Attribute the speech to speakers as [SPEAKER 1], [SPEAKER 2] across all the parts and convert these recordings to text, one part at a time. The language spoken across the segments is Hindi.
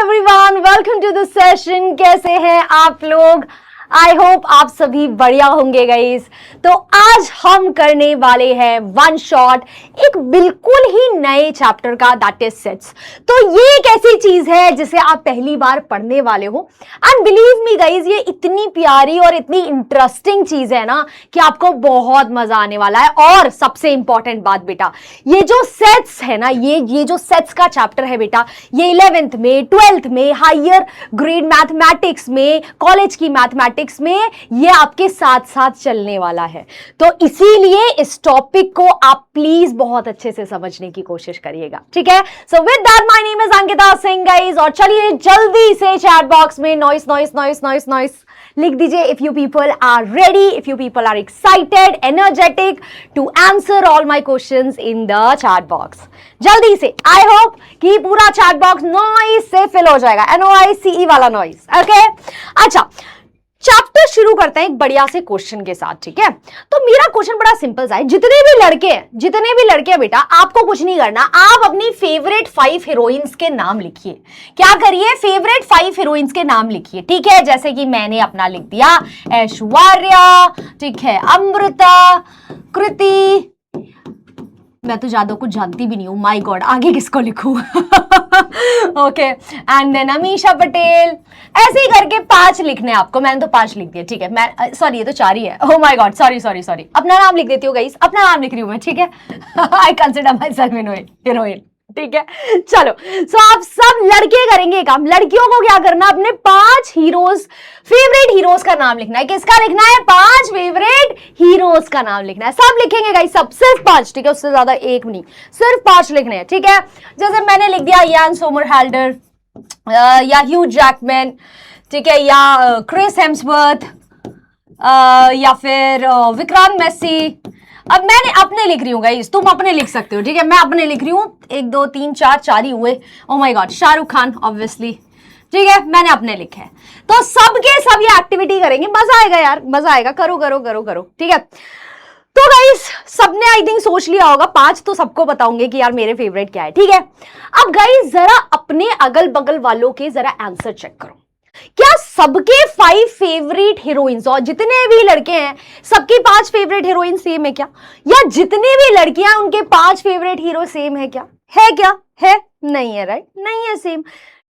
[SPEAKER 1] Everyone, welcome to the session. कैसे हैं आप लोग? आई होप आप सभी बढ़िया होंगे गाइस। तो आज हम करने वाले हैं वन शॉट एक बिल्कुल ही नए चैप्टर का, दैट इज सेट्स। तो ये एक ऐसी चीज है जिसे आप पहली बार पढ़ने वाले हो एंड बिलीव मी गाइस, ये इतनी प्यारी और इतनी इंटरेस्टिंग चीज है ना कि आपको बहुत मजा आने वाला है। और सबसे इंपॉर्टेंट बात बेटा, ये जो सेट्स है ना, ये जो सेट्स का चैप्टर है बेटा, ये 11th में, 12th में, हायर ग्रेड मैथमेटिक्स में, कॉलेज की मैथमेटिक्स में ये आपके साथ साथ चलने वाला है। तो इसीलिए इस टॉपिक को आप प्लीज बहुत अच्छे से समझने की कोशिश करिएगा, ठीक है? So with that my name is Ankita Singh guys, और चलिए जल्दी से चैट बॉक्स में noice noice noice noice noice लिख दीजिए if you people are ready, if you people are excited, energetic to answer all my questions in the chat box. जल्दी से, आई होप कि पूरा चैट बॉक्स नॉइस से फिल हो जाएगा, NOICE वाला नॉइस, ओके? अच्छा, चैप्टर शुरू करते हैं एक बढ़िया से क्वेश्चन के साथ, ठीक है? तो मेरा क्वेश्चन बड़ा सिंपल सा है। जितने भी लड़के हैं बेटा, आपको कुछ नहीं करना, आप अपनी फेवरेट 5 हीरोइंस के नाम लिखिए। क्या करिए? फेवरेट 5 हीरोइंस के नाम लिखिए, ठीक है? जैसे कि मैंने अपना लिख दिया ऐश्वर्या, ठीक है, अमृता, कृति। मैं तो ज्यादा कुछ जानती भी नहीं हूं, माय गॉड, आगे किसको लिखूं? Okay, and then Amisha Patel. ऐसे ही करके 5 लिखने आपको। मैंने तो 5 लिख दिए, ठीक है? मैं सॉरी, ये तो 4 ही है। Oh my God, sorry. अपना नाम लिख देती हूँ गाइस, अपना नाम लिख रही हूँ मैं, ठीक है? I consider my self heroine, ठीक है? चलो, सो आप सब लड़के करेंगे काम। लड़कियों को क्या करना, अपने 5 हीरोज, फेवरेट हीरोज का नाम लिखना है। किसका लिखना है? 5 फेवरेट हीरोज का नाम लिखना है। सब लिखेंगे गाइस, सब, सिर्फ 5, ठीक है? उससे ज्यादा एक नहीं, सिर्फ 5 लिखने हैं, ठीक है? जैसे मैंने लिख दिया यान सोमरहाल्डर, या ह्यू जैकमैन, ठीक है, या क्रिस हेम्सवर्थ, या फिर विक्रांत मैसी। अब मैंने अपने लिख रही हूँ गाइस, तुम अपने लिख सकते हो, ठीक है? मैं अपने लिख रही हूँ, 1 2 3 4 ही हुए। Oh my God, Shahrukh Khan obviously, ठीक है? मैंने अपने लिखे हैं। तो सबके सब ये एक्टिविटी करेंगे, मजा आएगा यार, मजा आएगा। करो, ठीक है? तो गाइस सबने आई थिंक सोच लिया होगा, 5 तो सबको बताऊंगे कि यार मेरे फेवरेट क्या है, ठीक है? अब गाइस जरा अपने अगल बगल वालों के जरा आंसर चेक करो। क्या सबके 5 फेवरेट हीरोइंस, और जितने भी लड़के हैं सबके 5 फेवरेट हीरोइन सेम है क्या? या जितने भी लड़कियां उनके 5 फेवरेट हीरो सेम है क्या? है? नहीं है, राइट? नहीं है सेम,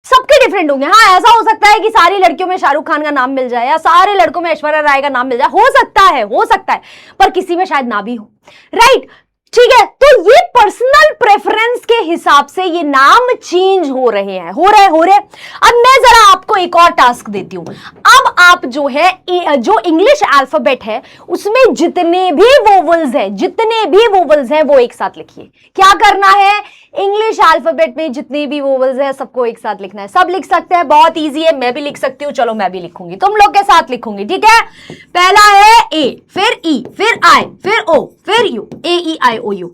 [SPEAKER 1] सबके डिफरेंट होंगे। हाँ, ऐसा हो सकता है कि सारी लड़कियों में शाहरुख खान का नाम मिल जाए, या सारे लड़कों में ऐश्वर्या राय का नाम मिल जाए, हो सकता है, पर किसी में शायद ना भी हो, राइट? ठीक है? तो ये पर्सनल प्रेफरेंस के हिसाब से ये नाम चेंज हो रहे हैं, हो रहे। अब मैं जरा आपको एक और टास्क देती हूं। अब आप जो जो इंग्लिश अल्फाबेट है उसमें जितने भी वोवल्स हैं वो एक साथ लिखिए। क्या करना है? इंग्लिश अल्फाबेट में जितने भी वोवल्स हैं सबको एक साथ लिखना है। सब लिख सकते हैं, बहुत ईजी है, मैं भी लिख सकती हूँ। चलो मैं भी लिखूंगी, तुम लोग के साथ लिखूंगी, ठीक है? पहला है ए, फिर ई, फिर आई, फिर ओ, फिर यू, AEIOU,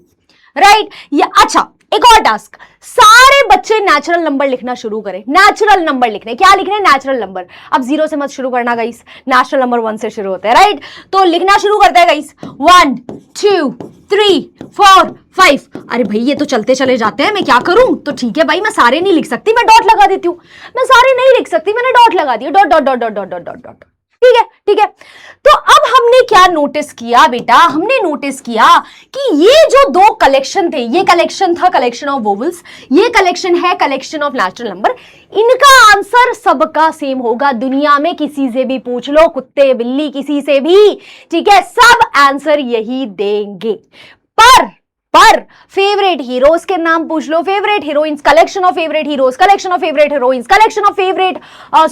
[SPEAKER 1] राइट? या अच्छा, एक और टास्क, सारे बच्चे नेचुरल नंबर लिखना शुरू करें। नेचुरल नंबर लिखने, क्या लिखने? Natural number. अब 0 से मत शुरू करना गाइस, नेचुरल नंबर 1 से शुरू होते हैं, राइट? तो लिखना शुरू करते हैं गाइस। 1 2 3 4 5। अरे भाई ये तो चलते चले जाते हैं, मैं क्या करूं? तो ठीक है भाई, मैं सारे नहीं लिख सकती, मैं डॉट लगा देती हूं। मैं सारे नहीं लिख सकती, मैंने डॉट लगा दिया, डॉट, ठीक है? तो अब हमने क्या नोटिस किया बेटा? हमने नोटिस किया कि ये जो 2 कलेक्शन थे, ये कलेक्शन था कलेक्शन ऑफ वोवल्स, ये कलेक्शन है कलेक्शन ऑफ नेचुरल नंबर। इनका आंसर सबका सेम होगा। दुनिया में किसी से भी पूछ लो, कुत्ते बिल्ली किसी से भी, ठीक है? सब आंसर यही देंगे। पर फेवरेट हीरोज के नाम पूछ लो, favourite heroines, collection of favourite heroes, collection of favourite heroines, collection of favourite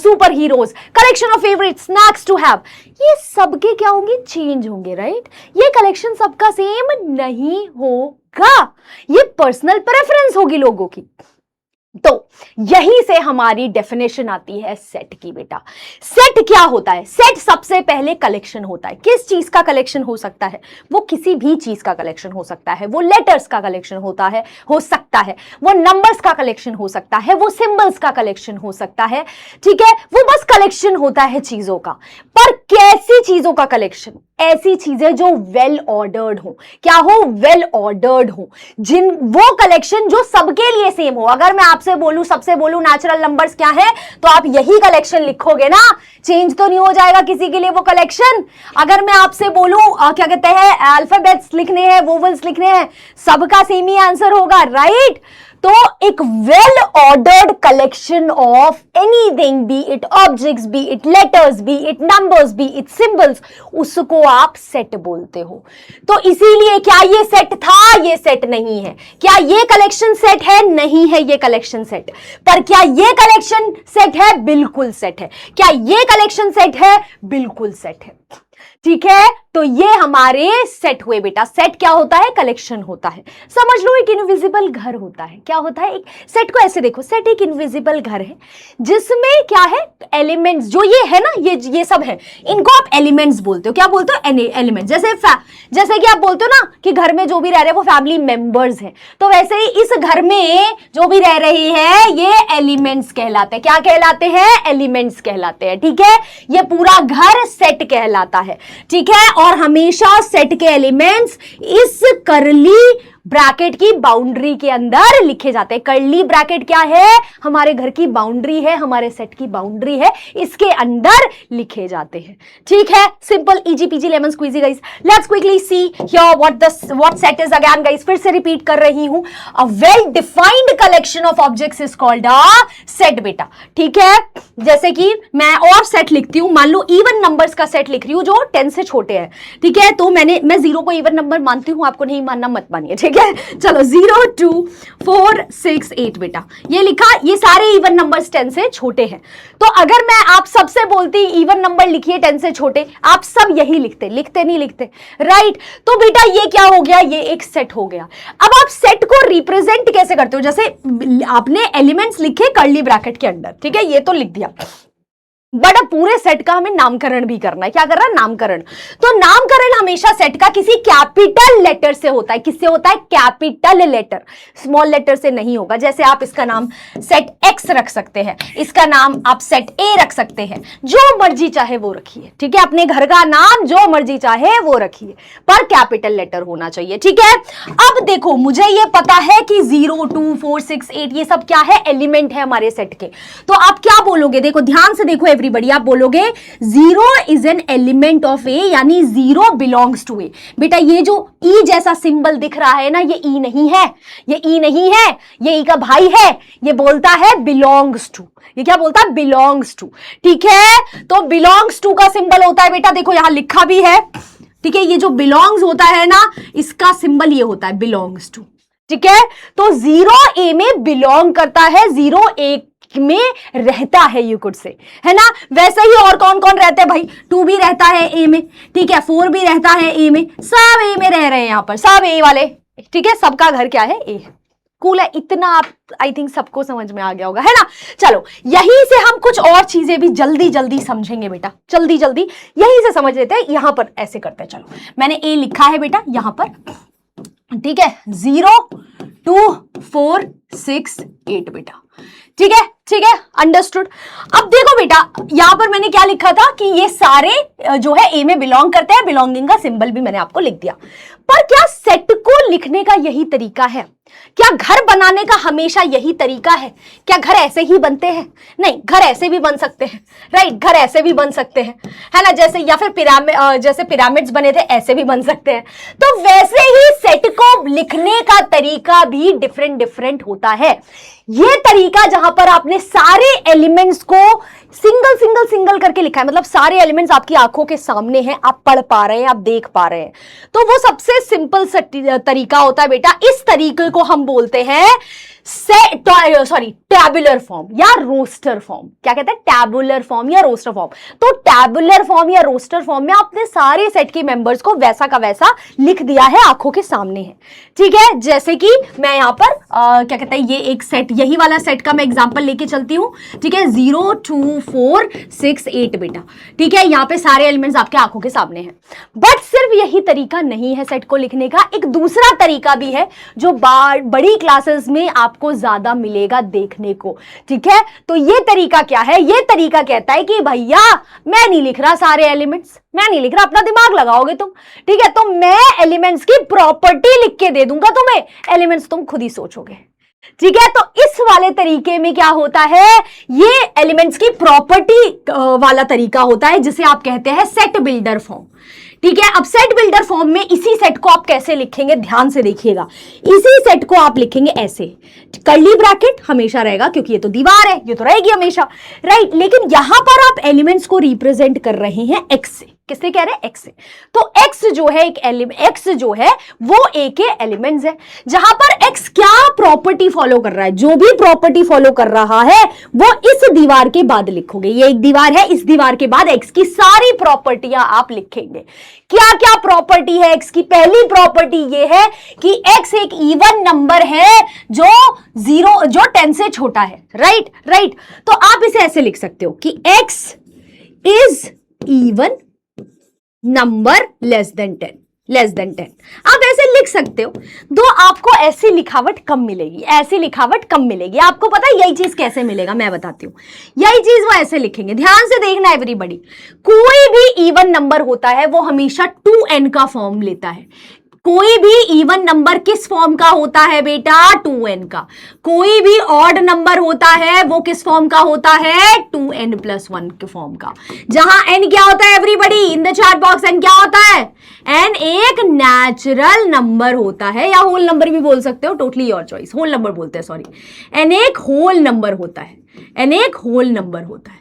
[SPEAKER 1] superheroes, collection of favourite snacks to have, ये सबके क्या होंगे? चेंज होंगे, राइट? ये कलेक्शन सबका सेम नहीं होगा, ये पर्सनल प्रेफरेंस होगी लोगों की। तो यहीं से हमारी डेफिनेशन आती है सेट की बेटा। सेट क्या होता है? सेट सबसे पहले कलेक्शन होता है। किस चीज का कलेक्शन हो सकता है? वो किसी भी चीज का कलेक्शन हो सकता है। वो लेटर्स का कलेक्शन हो सकता है, वो नंबर्स का कलेक्शन हो सकता है, वो सिंबल्स का कलेक्शन हो सकता है, ठीक है? वो बस कलेक्शन होता है चीजों का। पर कैसी चीजों का कलेक्शन? ऐसी चीजें जो वेल ऑर्डर्ड हो। क्या हो? वेल ऑर्डर्ड हो। जिन वो कलेक्शन जो सबके लिए सेम हो। अगर मैं आपसे बोलूं, सबसे बोलूं नेचुरल नंबर्स क्या है, तो आप यही कलेक्शन लिखोगे ना, चेंज तो नहीं हो जाएगा किसी के लिए वो कलेक्शन। अगर मैं आपसे बोलूं क्या कहते हैं अल्फाबेट्स लिखने हैं, वोवल्स लिखने हैं, सबका सेम ही आंसर होगा, राइट? तो एक well ordered collection of anything, B it objects, B it letters, B it numbers, B it symbols, उसको आप सेट बोलते हो। तो इसीलिए क्या ये सेट था? ये सेट नहीं है। क्या ये कलेक्शन सेट है? नहीं है ये कलेक्शन सेट। पर क्या ये कलेक्शन सेट है? बिल्कुल सेट है। क्या ये कलेक्शन सेट है? बिल्कुल सेट है। ठीक है, तो ये हमारे सेट हुए बेटा। सेट क्या होता है? कलेक्शन होता है। समझ लो एक इनविजिबल घर होता है। क्या होता है? एक सेट को ऐसे देखो, सेट एक इनविजिबल घर है जिसमें क्या है? एलिमेंट्स जो ये है ना, ये सब है, इनको आप एलिमेंट्स बोलते हो। क्या बोलते हो? एलिमेंट्स। जैसे कि आप बोलते हो ना कि घर में जो भी रह रहे हैं वो फैमिली मेंबर्स हैं, तो वैसे ही इस घर में जो भी रह रही है ये एलिमेंट्स कहलाते हैं। क्या कहलाते हैं? एलिमेंट्स कहलाते हैं। ठीक है, ये पूरा घर सेट कहलाता है। ठीक है, और हमेशा सेट के एलिमेंट्स इस करली ब्रैकेट की बाउंड्री के अंदर लिखे जाते हैं। कर्ली ब्रैकेट क्या है? हमारे घर की बाउंड्री है, हमारे सेट की बाउंड्री है, इसके अंदर लिखे जाते हैं। ठीक है, simple easy peasy lemon squeezy guys. Let's quickly see here what set is again guys. फिर से रिपीट कर रही हूं, a well defined collection of objects is called a set बेटा। ठीक है, जैसे कि मैं और सेट लिखती हूं, मान लो इवन नंबर्स का सेट लिख रही हूं जो 10 से छोटे हैं। ठीक है, तो मैं 0 को इवन नंबर मानती हूं, आपको नहीं मानना मत मानिए। ठीक है, चलो 0 2 4 6 8 बेटा ये लिखा। ये सारे इवन नंबर्स 10 से छोटे हैं। तो अगर मैं आप सबसे बोलती इवन नंबर लिखिए 10 से छोटे, आप सब यही लिखते नहीं लिखते, राइट? तो बेटा ये क्या हो गया? ये एक सेट हो गया। अब आप सेट को रिप्रेजेंट कैसे करते हो? जैसे आपने एलिमेंट्स लिखे कर्ली ब्रैकेट के अंदर, ठीक है, ये तो लिख दिया, बट अब पूरे सेट का हमें नामकरण भी करना है। क्या कर रहा है? नामकरण। तो नामकरण हमेशा सेट का किसी कैपिटल लेटर से होता है। किससे होता है? कैपिटल लेटर, स्मॉल लेटर से नहीं होगा। जैसे आप इसका नाम सेट एक्स रख सकते हैं, इसका नाम आप सेट ए रख सकते हैं, जो मर्जी चाहे वो रखिए। ठीक है, अपने घर का नाम जो मर्जी चाहे वो रखिए, पर कैपिटल लेटर होना चाहिए। ठीक है, अब देखो मुझे ये पता है कि 0 2 4 6 8 ये सब क्या है? एलिमेंट है हमारे सेट के। तो आप क्या बोलोगे? देखो ध्यान से देखो एवरीबॉडी, आप बोलोगे 0 इज एन एलिमेंट ऑफ ए, यानी 0 बिलोंग्स टू ए। बेटा ये जो ई जैसा सिंबल दिख रहा है ना, ये ई नहीं है, ये ई नहीं है, ये ई का भाई है। ये बोलता है बिलोंग्स टू। ये क्या बोलता है? Belongs to. ठीक है, तो बिलोंग्स टू का सिंबल होता है बेटा, देखो यहां लिखा भी है। ठीक है, ये जो बिलोंग्स होता है ना, इसका सिंबल ये होता है बिलोंग्स टू। ठीक है, तो 0 ए में बिलोंग करता है, 0 ए में रहता है, यू कुड से, है ना? वैसे ही और कौन कौन रहते हैं भाई? 2 भी रहता है ए में, ठीक है, 4 भी रहता है ए में, सब ए में रह रहे हैं यहां पर, सब ए वाले। ठीक है, सबका घर क्या है? ए। कूल है इतना, आप आई थिंक सबको समझ में आ गया होगा, है ना? चलो यहीं से हम कुछ और चीजें भी जल्दी जल्दी समझेंगे बेटा, जल्दी जल्दी यहीं से समझ लेते हैं। यहां पर ऐसे करते हैं, चलो मैंने ए लिखा है बेटा यहां पर, ठीक है, 0 2 4 6 8 बेटा। ठीक है, ठीक है, अंडरस्टूड। अब देखो बेटा यहां पर मैंने क्या लिखा था कि ये सारे जो है ए में बिलोंग करते हैं, बिलोंगिंग का सिंबल भी मैंने आपको लिख दिया। पर क्या सेट को लिखने का यही तरीका है? क्या घर बनाने का हमेशा यही तरीका है? क्या घर ऐसे ही बनते हैं? नहीं, घर ऐसे भी बन सकते हैं, राइट? घर ऐसे भी बन सकते हैं, है ना? जैसे या फिर जैसे पिरामिड्स बने थे ऐसे भी बन सकते हैं। तो वैसे ही सेट को लिखने का तरीका भी डिफरेंट डिफरेंट होता है। ये तरीका जहां पर आपने सारे एलिमेंट्स को सिंगल सिंगल सिंगल करके लिखा है, मतलब सारे एलिमेंट्स आपकी आंखों के सामने हैं, आप पढ़ पा रहे हैं, आप देख पा रहे हैं, तो वो सबसे सिंपल तरीका होता है बेटा। इस तरीके को हम बोलते हैं टैबुलर फॉर्म या रोस्टर फॉर्म। क्या कहते हैं? टैबुलर फॉर्म या रोस्टर फॉर्म। तो टैबुलर फॉर्म या रोस्टर फॉर्म में आपने सारे सेट के मेंबर्स को वैसा का वैसा लिख दिया है, आंखों के सामने है। ठीक है, जैसे कि मैं यहां पर क्या कहते हैं, ये एक सेट, यही वाला सेट का मैं एग्जांपल लेके चलती हूं। ठीक है, 0 2 4 6 8 बेटा। ठीक है, यहां पे सारे एलिमेंट्स आपके आंखों के सामने हैं। बट सिर्फ यही तरीका नहीं है सेट को लिखने का, एक दूसरा तरीका भी है जो बड़ी क्लासेस में आप आपको ज्यादा मिलेगा देखने को। ठीक है, तो ये तरीका क्या है, ये तरीका कहता है कि भैया मैं नहीं लिख रहा सारे एलिमेंट्स, मैं नहीं लिख रहा, अपना दिमाग लगाओगे तुम। ठीक है, तो मैं एलिमेंट्स की प्रॉपर्टी लिख के दे दूंगा तुम्हें, एलिमेंट्स तुम खुद ही सोचोगे। ठीक है, तो इस वाले तरीके में क्या होता है, ये एलिमेंट्स की प्रॉपर्टी वाला तरीका होता है जिसे आप कहते हैं सेट बिल्डर फॉर्म। ठीक है, अब सेट बिल्डर फॉर्म में इसी सेट को आप कैसे लिखेंगे, ध्यान से देखिएगा। इसी सेट को आप लिखेंगे ऐसे, कर्ली ब्रैकेट हमेशा रहेगा क्योंकि ये तो दीवार है, ये तो रहेगी हमेशा, राइट। लेकिन यहां पर आप एलिमेंट्स को रिप्रेजेंट कर रहे हैं एक्स से। किससे कह रहे हैं, एक्स से। तो एक्स जो है एक एलिमेंट, एक्स जो है वो ए के एलिमेंट्स है। जहां पर एक्स क्या प्रॉपर्टी फॉलो कर रहा है, जो भी प्रॉपर्टी फॉलो कर रहा है वो इस दीवार के बाद लिखोगे। ये एक दीवार है, इस दीवार के बाद एक्स की सारी प्रॉपर्टियां आप लिखेंगे। क्या क्या प्रॉपर्टी है एक्स की, पहली प्रॉपर्टी ये है कि एक्स एक इवन नंबर है जो 10 से छोटा है, राइट राइट। तो आप इसे ऐसे लिख सकते हो कि x is even number less than 10। आप ऐसे लिख सकते हो, दो आपको ऐसी लिखावट कम मिलेगी, ऐसी लिखावट कम मिलेगी। आपको पता है यही चीज कैसे मिलेगा, मैं बताती हूं। यही चीज वो ऐसे लिखेंगे, ध्यान से देखना एवरीबॉडी। कोई भी इवन नंबर होता है वो हमेशा 2n का फॉर्म लेता है। कोई भी इवन नंबर किस फॉर्म का होता है बेटा, 2n का। कोई भी ऑड नंबर होता है वो किस फॉर्म का होता है, 2n+1 के फॉर्म का। जहां n क्या होता है everybody in the chat box, n क्या होता है, n एक नेचुरल नंबर होता है, या होल नंबर भी बोल सकते हो, totally your choice. Whole number बोलते हैं, सॉरी। n एक होल नंबर होता है, n एक होल नंबर होता है।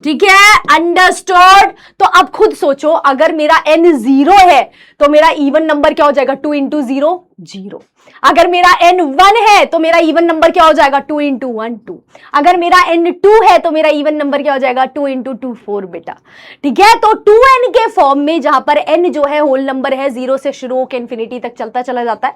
[SPEAKER 1] ठीक है, अंडरस्टूड। तो अब खुद सोचो, अगर मेरा n 0 है तो मेरा इवन नंबर क्या हो जाएगा, 2 × 0 0। अगर मेरा n 1 है तो मेरा इवन नंबर क्या हो जाएगा, 2 × 1 2। अगर मेरा n 2 है तो मेरा इवन नंबर क्या हो जाएगा, 2 × 2 4 बेटा। ठीक है, तो 2n के फॉर्म में जहां पर n जो है होल नंबर है, 0 से शुरू होकर इंफिनिटी तक चलता चला जाता है,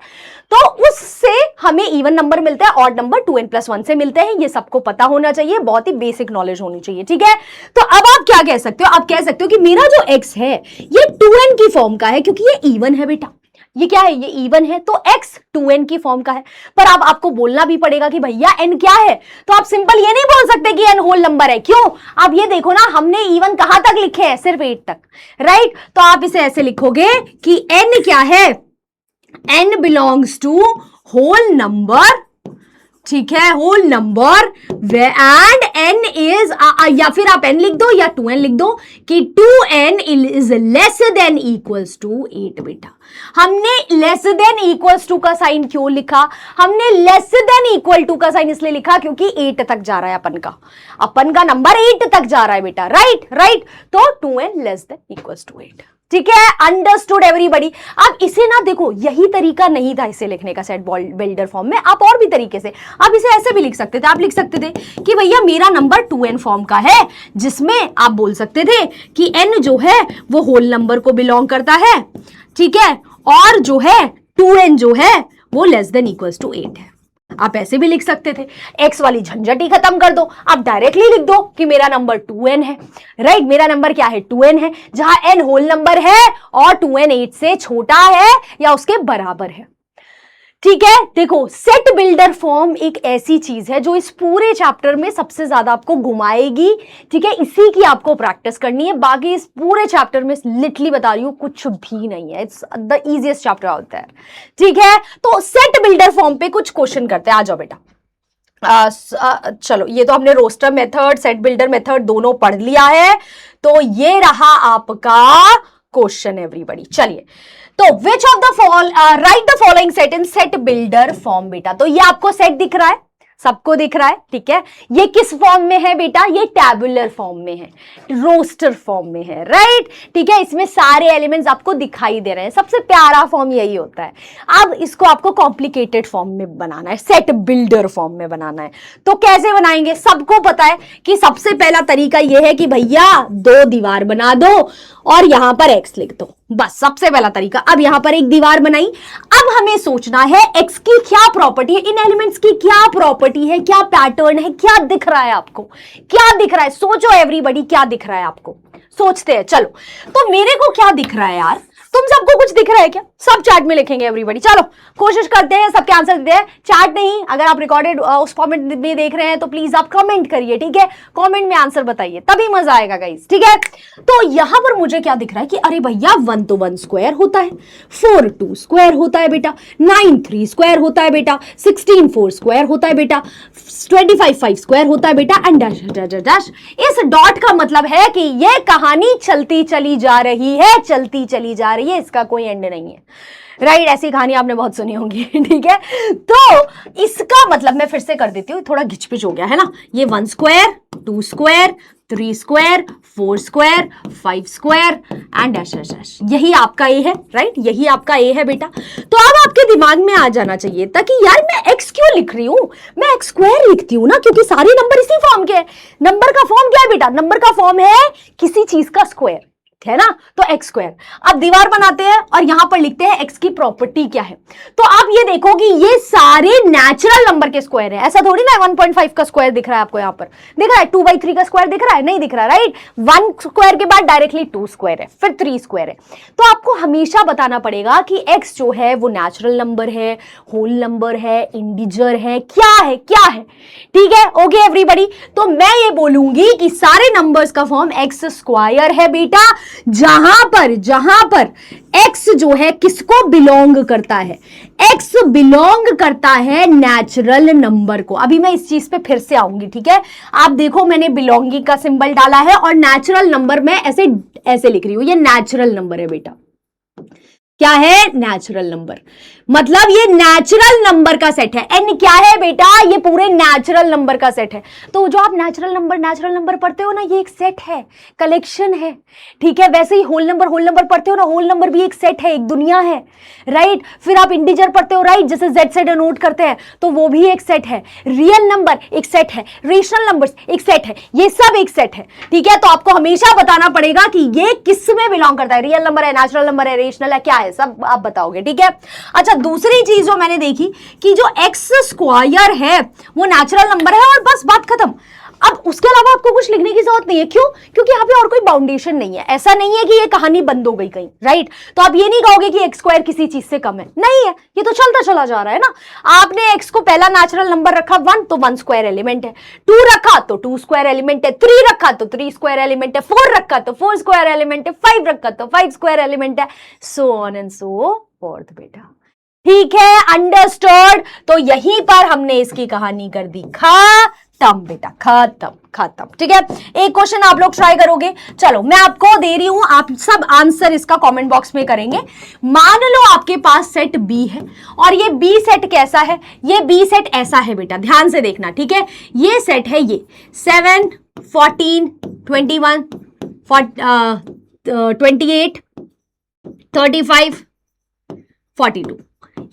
[SPEAKER 1] तो उससे हमें इवन नंबर मिलता है, ऑड नंबर 2n+1 से मिलते हैं। ये सबको पता होना चाहिए, बहुत ही बेसिक नॉलेज होनी चाहिए। ठीक है, तो अब आप क्या कह सकते हो, आप कह सकते हो कि मेरा जो x है ये 2n की फॉर्म का है क्योंकि ये इवन है बेटा। ये क्या है, ये इवन है, तो x 2n की फॉर्म का है। पर अब आपको बोलना भी पड़ेगा कि भैया n क्या है, तो आप सिंपल ये नहीं बोल सकते कि n होल नंबर है। क्यों, आप ये देखो ना, हमने इवन कहां तक लिखे हैं, सिर्फ 8 तक, राइट। तो आप इसे ऐसे लिखोगे कि n क्या है, n belongs to whole number. ठीक है, whole number, and n is, या फिर आप n लिख दो या 2n लिख दो कि 2n is less than equals to 8 बेटा। हमने लेस देन इक्वल्स टू का साइन क्यों लिखा, हमने लेस देन इक्वल टू का साइन इसलिए लिखा क्योंकि 8 तक जा रहा है अपन का नंबर 8 तक जा रहा है बेटा, राइट राइट। तो 2n less than equals to 8। ठीक है, अंडरस्टूड एवरीबॉडी। अब इसे ना देखो, यही तरीका नहीं था इसे लिखने का सेट बिल्डर फॉर्म में, आप और भी तरीके से, आप इसे ऐसे भी लिख सकते थे। आप लिख सकते थे कि भैया मेरा नंबर 2n फॉर्म का है, जिसमें आप बोल सकते थे कि n जो है वो होल नंबर को बिलोंग करता है। ठीक है, और जो है 2n जो है वो लेस देन इक्वल्स टू 8 है। आप ऐसे भी लिख सकते थे, एक्स वाली झंझट ही खत्म कर दो, आप डायरेक्टली लिख दो कि मेरा नंबर 2n है, राइट। मेरा नंबर क्या है, 2n है, जहां n होल नंबर है और 2n 8 से छोटा है या उसके बराबर है। ठीक है, देखो सेट बिल्डर फॉर्म एक ऐसी चीज है जो इस पूरे चैप्टर में सबसे ज्यादा आपको घुमाएगी। ठीक है, इसी की आपको प्रैक्टिस करनी है, बाकी इस पूरे चैप्टर में लिटरली बता रही हूं कुछ भी नहीं है, it's the easiest chapter out there. ठीक है, तो सेट बिल्डर फॉर्म पे कुछ क्वेश्चन करते हैं, आ जाओ बेटा। चलो, ये तो हमने roster method, set builder method दोनों पढ़ लिया है, तो ये रहा आपका क्वेश्चन एवरीबॉडी। चलिए, तो which of the right the following set in set builder form बेटा। तो ये आपको सेट दिख रहा है, सबको दिख रहा है, ठीक है। ये किस फॉर्म में है बेटा, ये टैबुलर फॉर्म में है, रोस्टर फॉर्म में है, राइट। ठीक है, इसमें सारे एलिमेंट्स आपको दिखाई दे रहे हैं, सबसे प्यारा फॉर्म यही होता है। अब इसको आपको कॉम्प्लिकेटेड फॉर्म में बनाना है, सेट बिल्डर फॉर्म में बनाना है। तो कैसे बनाएंगे, सबको पता है कि सबसे पहला तरीका यह है कि भैया 2 दीवार बना दो और यहां पर x लिख दो, बस सबसे पहला तरीका। अब यहां पर एक दीवार बनाई, अब हमें सोचना है x की क्या प्रॉपर्टी है, इन एलिमेंट्स की क्या प्रॉपर्टी है, क्या पैटर्न है, क्या दिख रहा है आपको, क्या दिख रहा है, सोचो एवरीबॉडी क्या दिख रहा है आपको, सोचते हैं। चलो, तो मेरे को क्या दिख रहा है यार, तुम सबको कुछ दिख रहा है क्या? सब चैट में लिखेंगे एवरीबॉडी। चलो कोशिश करते हैं सबके आंसर देते हैं। चैट नहीं, अगर आप रिकॉर्डेड उस कमेंट में देख रहे हैं तो प्लीज आप कमेंट करिए, ठीक है? कमेंट में आंसर बताइए, तभी मजा आएगा गाइस, ठीक है? तो यहां पर मुझे क्या दिख रहा है कि अरे भैया 1 तो 1 स्क्वायर होता है, 4 2 स्क्वायर होता है बेटा, 9 3 स्क्वायर होता है बेटा, 16 4 स्क्वायर होता है बेटा, 25 5 स्क्वायर होता है बेटा, एंड डैश डैश डैश। इस डॉट का मतलब है कि यह कहानी चलती चली जा रही है, चलती चली जा रही है, इसका कोई एंड नहीं है, राइट? ऐसी कहानी आपने बहुत सुनी होंगी, ठीक है? तो इसका मतलब मैं फिर से कर देती हूँ, थोड़ा घिचपिच हो गया है ना। ये 1 square, 2 square, 3 square, 4 square, 5 square and dash dash dash, यही आपका ए है, राइट? यही आपका ए है बेटा। तो अब आपके दिमाग में आ जाना चाहिए था कि यार मैं एक्स क्यों लिख रही हूं, मैं एक्स स्क्वायर लिखती हूं ना, क्योंकि सारे नंबर इसी फॉर्म के हैं। नंबर का फॉर्म क्या है बेटा? नंबर का फॉर्म है किसी चीज का स्क्वायर, है ना? तो एक्स स्क्वायर। अब दीवार बनाते हैं और यहां पर लिखते हैं एक्स की प्रॉपर्टी क्या है। तो आप ये देखो कि ये सारे नेचुरल नंबर के स्क्वायर है, ऐसा थोड़ी ना 1.5 का स्क्वायर दिख रहा है आपको, यहां पर दिख रहा है 2/3 का स्क्वायर दिख रहा है? नहीं दिख रहा, राइट? 1 स्क्वायर के बाद डायरेक्टली 2 स्क्वायर है, फिर 3 स्क्वायर है। तो आपको हमेशा बताना पड़ेगा कि एक्स जो है वो नेचुरल नंबर है, होल नंबर है, इंडिजर है, क्या है, क्या है, ठीक है? Okay everybody. तो मैं ये बोलूंगी कि सारे नंबर्स का फॉर्म एक्स स्क्वायर है बेटा, जहां पर x जो है किसको बिलोंग करता है? x बिलोंग करता है नेचुरल नंबर को। अभी मैं इस चीज पे फिर से आऊंगी, ठीक है? आप देखो मैंने बिलोंगिंग का सिंबल डाला है और नेचुरल नंबर मैं ऐसे लिख रही हूं, ये नेचुरल नंबर है बेटा। क्या है? Natural number. मतलब ये नेचुरल नंबर का सेट है। एन क्या है बेटा? ये पूरे नेचुरल नंबर का सेट है। तो जो आप नेचुरल नंबर पढ़ते हो ना, ये एक सेट है, कलेक्शन है, ठीक है? वैसे ही होल नंबर पढ़ते हो ना, होल नंबर भी एक सेट है, एक दुनिया है, राइट? फिर आप इंटीजर पढ़ते हो, राइट? जैसे जेड से डिनोट करते हैं, तो वो भी एक सेट है। रियल नंबर एक सेट है, रेशनल नंबर्स एक सेट है, ये सब एक सेट है, ठीक है? तो आपको हमेशा बताना पड़ेगा कि ये किस में बिलोंग करता है, रियल नंबर है, नेचुरल नंबर है, रेशनल है, क्या है, सब आप बताओगे, ठीक है? अच्छा, दूसरी चीज जो मैंने देखी कि जो एक्स स्क्वायर है वो नेचुरल नंबर है और बस बात खत्म। अब उसके अलावा आपको कुछ लिखने की जरूरत नहीं है। क्यों? क्योंकि यहाँ पे और कोई बाउंडेशन नहीं है। ऐसा नहीं है कि ये कहानी बंद हो गई कहीं, राइट? तो आप ये नहीं कहोगे कि एक्स स्क्वायर किसी चीज से कम है, नहीं है, ये तो चलता चला जा रहा है ना। आपने एक्स को पहला नेचुरल नंबर रखा 1, तो 1 स्क्वायर एलिमेंट है, 2 रखा तो 2 स्क्वायर एलिमेंट है, 3 रखा तो 3 स्क्वायर एलिमेंट है, 4 रखा तो 4 स्क्वायर एलिमेंट है, 5 रखा तो 5 स्क्वायर एलिमेंट है, so on and so fourth बेटा, ठीक है? अंडरस्टूड? तो यहीं पर हमने इसकी कहानी कर दी खत्म बेटा, खत्म, ठीक है? एक क्वेश्चन आप लोग ट्राई करोगे, चलो मैं आपको दे रही हूं, आप सब आंसर इसका कमेंट बॉक्स में करेंगे। मान लो आपके पास सेट बी है और ये बी सेट कैसा है? ये बी सेट ऐसा है बेटा, ध्यान से देखना, ठीक है? ये सेट है ये 7 14 21 28 35 42,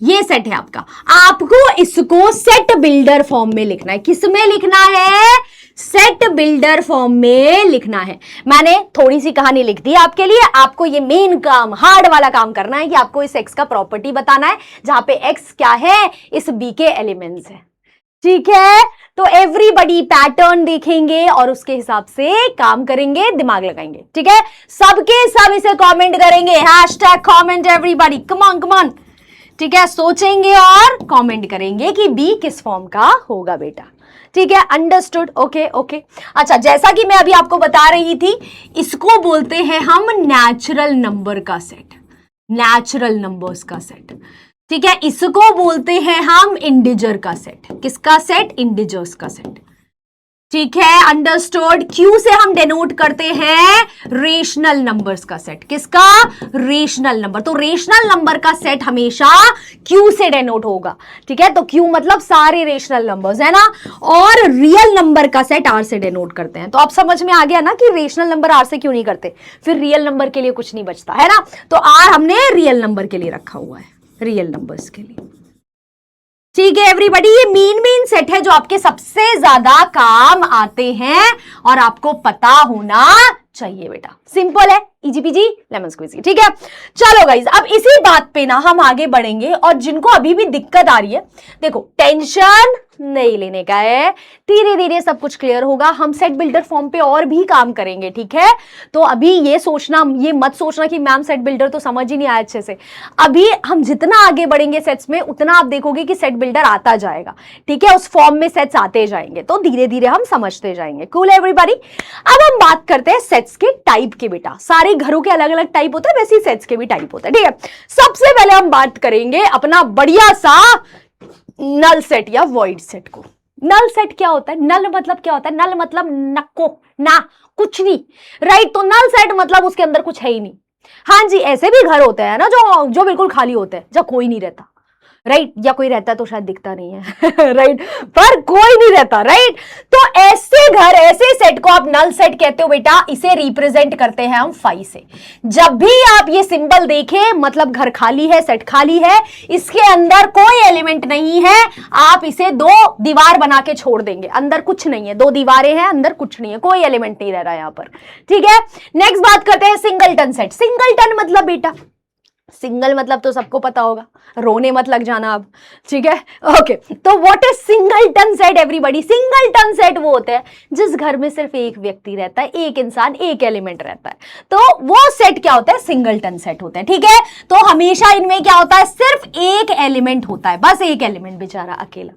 [SPEAKER 1] ये सेट है आपका। आपको इसको सेट बिल्डर फॉर्म में लिखना है। किस में लिखना है? सेट बिल्डर फॉर्म में लिखना है। मैंने थोड़ी सी कहानी लिख दी आपके लिए। आपको ये मेन काम, हार्ड वाला काम करना है कि आपको इस एक्स का प्रॉपर्टी बताना है, जहां पे एक्स क्या है? इस बी के एलिमेंट्स है, ठीक है? तो एवरीबॉडी पैटर्न देखेंगे और उसके हिसाब से काम करेंगे, दिमाग लगाएंगे, ठीक है? सबके सब इसे कमेंट करेंगे, hashtag comment everybody, come on, ठीक है? सोचेंगे और कमेंट करेंगे कि बी किस फॉर्म का होगा बेटा, ठीक है? अंडरस्टूड? ओके। अच्छा, जैसा कि मैं अभी आपको बता रही थी, इसको बोलते हैं हम नेचुरल नंबर का सेट, नेचुरल नंबर्स का सेट, ठीक है? इसको बोलते हैं हम इंडिजर का सेट। किसका सेट? इंडिजर्स का सेट, ठीक है? अंडरस्टूड? क्यू से हम डेनोट करते हैं रेशनल नंबर्स का सेट। किसका? Rational number. तो रेशनल नंबर का सेट हमेशा क्यू से डेनोट होगा, ठीक है? तो क्यू मतलब सारे रेशनल नंबर्स है ना, और रियल नंबर का सेट आर से डेनोट करते हैं। तो आप समझ में आ गया ना कि रेशनल नंबर आर से क्यों नहीं करते, फिर रियल नंबर के लिए कुछ नहीं बचता है ना। तो आर हमने रियल नंबर के लिए रखा हुआ है, रियल नंबर्स के लिए, ठीक है एवरीबॉडी? ये मेन सेट है जो आपके सबसे ज्यादा काम आते हैं और आपको पता होना चाहिए बेटा। सिंपल है, इजी पीजी लेमन स्क्वीजी। ठीक है, चलो गाइज, अब इसी बात पे ना हम आगे बढ़ेंगे। और जिनको अभी भी दिक्कत आ रही है, देखो टेंशन नहीं लेने का है, धीरे धीरे सब कुछ क्लियर होगा। हम सेट बिल्डर फॉर्म पे और भी काम करेंगे, ठीक है। तो अभी ये मत सोचना कि मैम सेट बिल्डर तो समझ ही नहीं आया अच्छे से। अभी हम जितना आगे बढ़ेंगे सेट्स में, उतना आप देखोगे कि सेट बिल्डर आता जाएगा, ठीक है। उस फॉर्म में सेट्स आते जाएंगे, तो धीरे धीरे हम समझते जाएंगे। Cool everybody. अब हम बात करते हैं सेट्स के टाइप के बेटा। सारे घरों के अलग अलग टाइप होते हैं, वैसे ही सेट्स के भी टाइप होते हैं, ठीक है। सबसे पहले हम बात करेंगे अपना बढ़िया सा नल सेट या वॉइड सेट को। नल सेट क्या होता है? नल मतलब क्या होता है? नल मतलब नको, ना, कुछ नहीं, राइट। तो नल सेट मतलब उसके अंदर कुछ है ही नहीं। हाँ जी, ऐसे भी घर होते हैं ना जो बिल्कुल खाली होते हैं, जब कोई नहीं रहता, राइट। या कोई रहता है तो शायद दिखता नहीं है राइट, पर कोई नहीं रहता, राइट। तो ऐसे घर, ऐसे सेट को आप नल सेट कहते हो बेटा। इसे रिप्रेजेंट करते हैं हम 5 से। जब भी आप ये सिंबल देखें, मतलब घर खाली है, सेट खाली है, इसके अंदर कोई एलिमेंट नहीं है, आप इसे 2 दीवार बना के छोड़ देंगे। अंदर कुछ नहीं है, 2 दीवारें हैं, अंदर कुछ नहीं है, कोई एलिमेंट नहीं रह रहा है यहां पर, ठीक है। नेक्स्ट बात करते हैं सिंगलटन सेट। सिंगलटन मतलब बेटा, सिंगल मतलब तो सबको पता होगा, रोने मत लग जाना अब, ठीक है। ओके, तो what is singleton set everybody? Singleton set वो होते हैं जिस घर में सिर्फ एक व्यक्ति रहता है, एक इंसान, एक एलिमेंट रहता है, तो वो सेट क्या होता है? सिंगलटन सेट होते हैं, ठीक है। तो हमेशा इनमें क्या होता है? सिर्फ एक एलिमेंट होता है, बस एक एलिमेंट, बेचारा अकेला,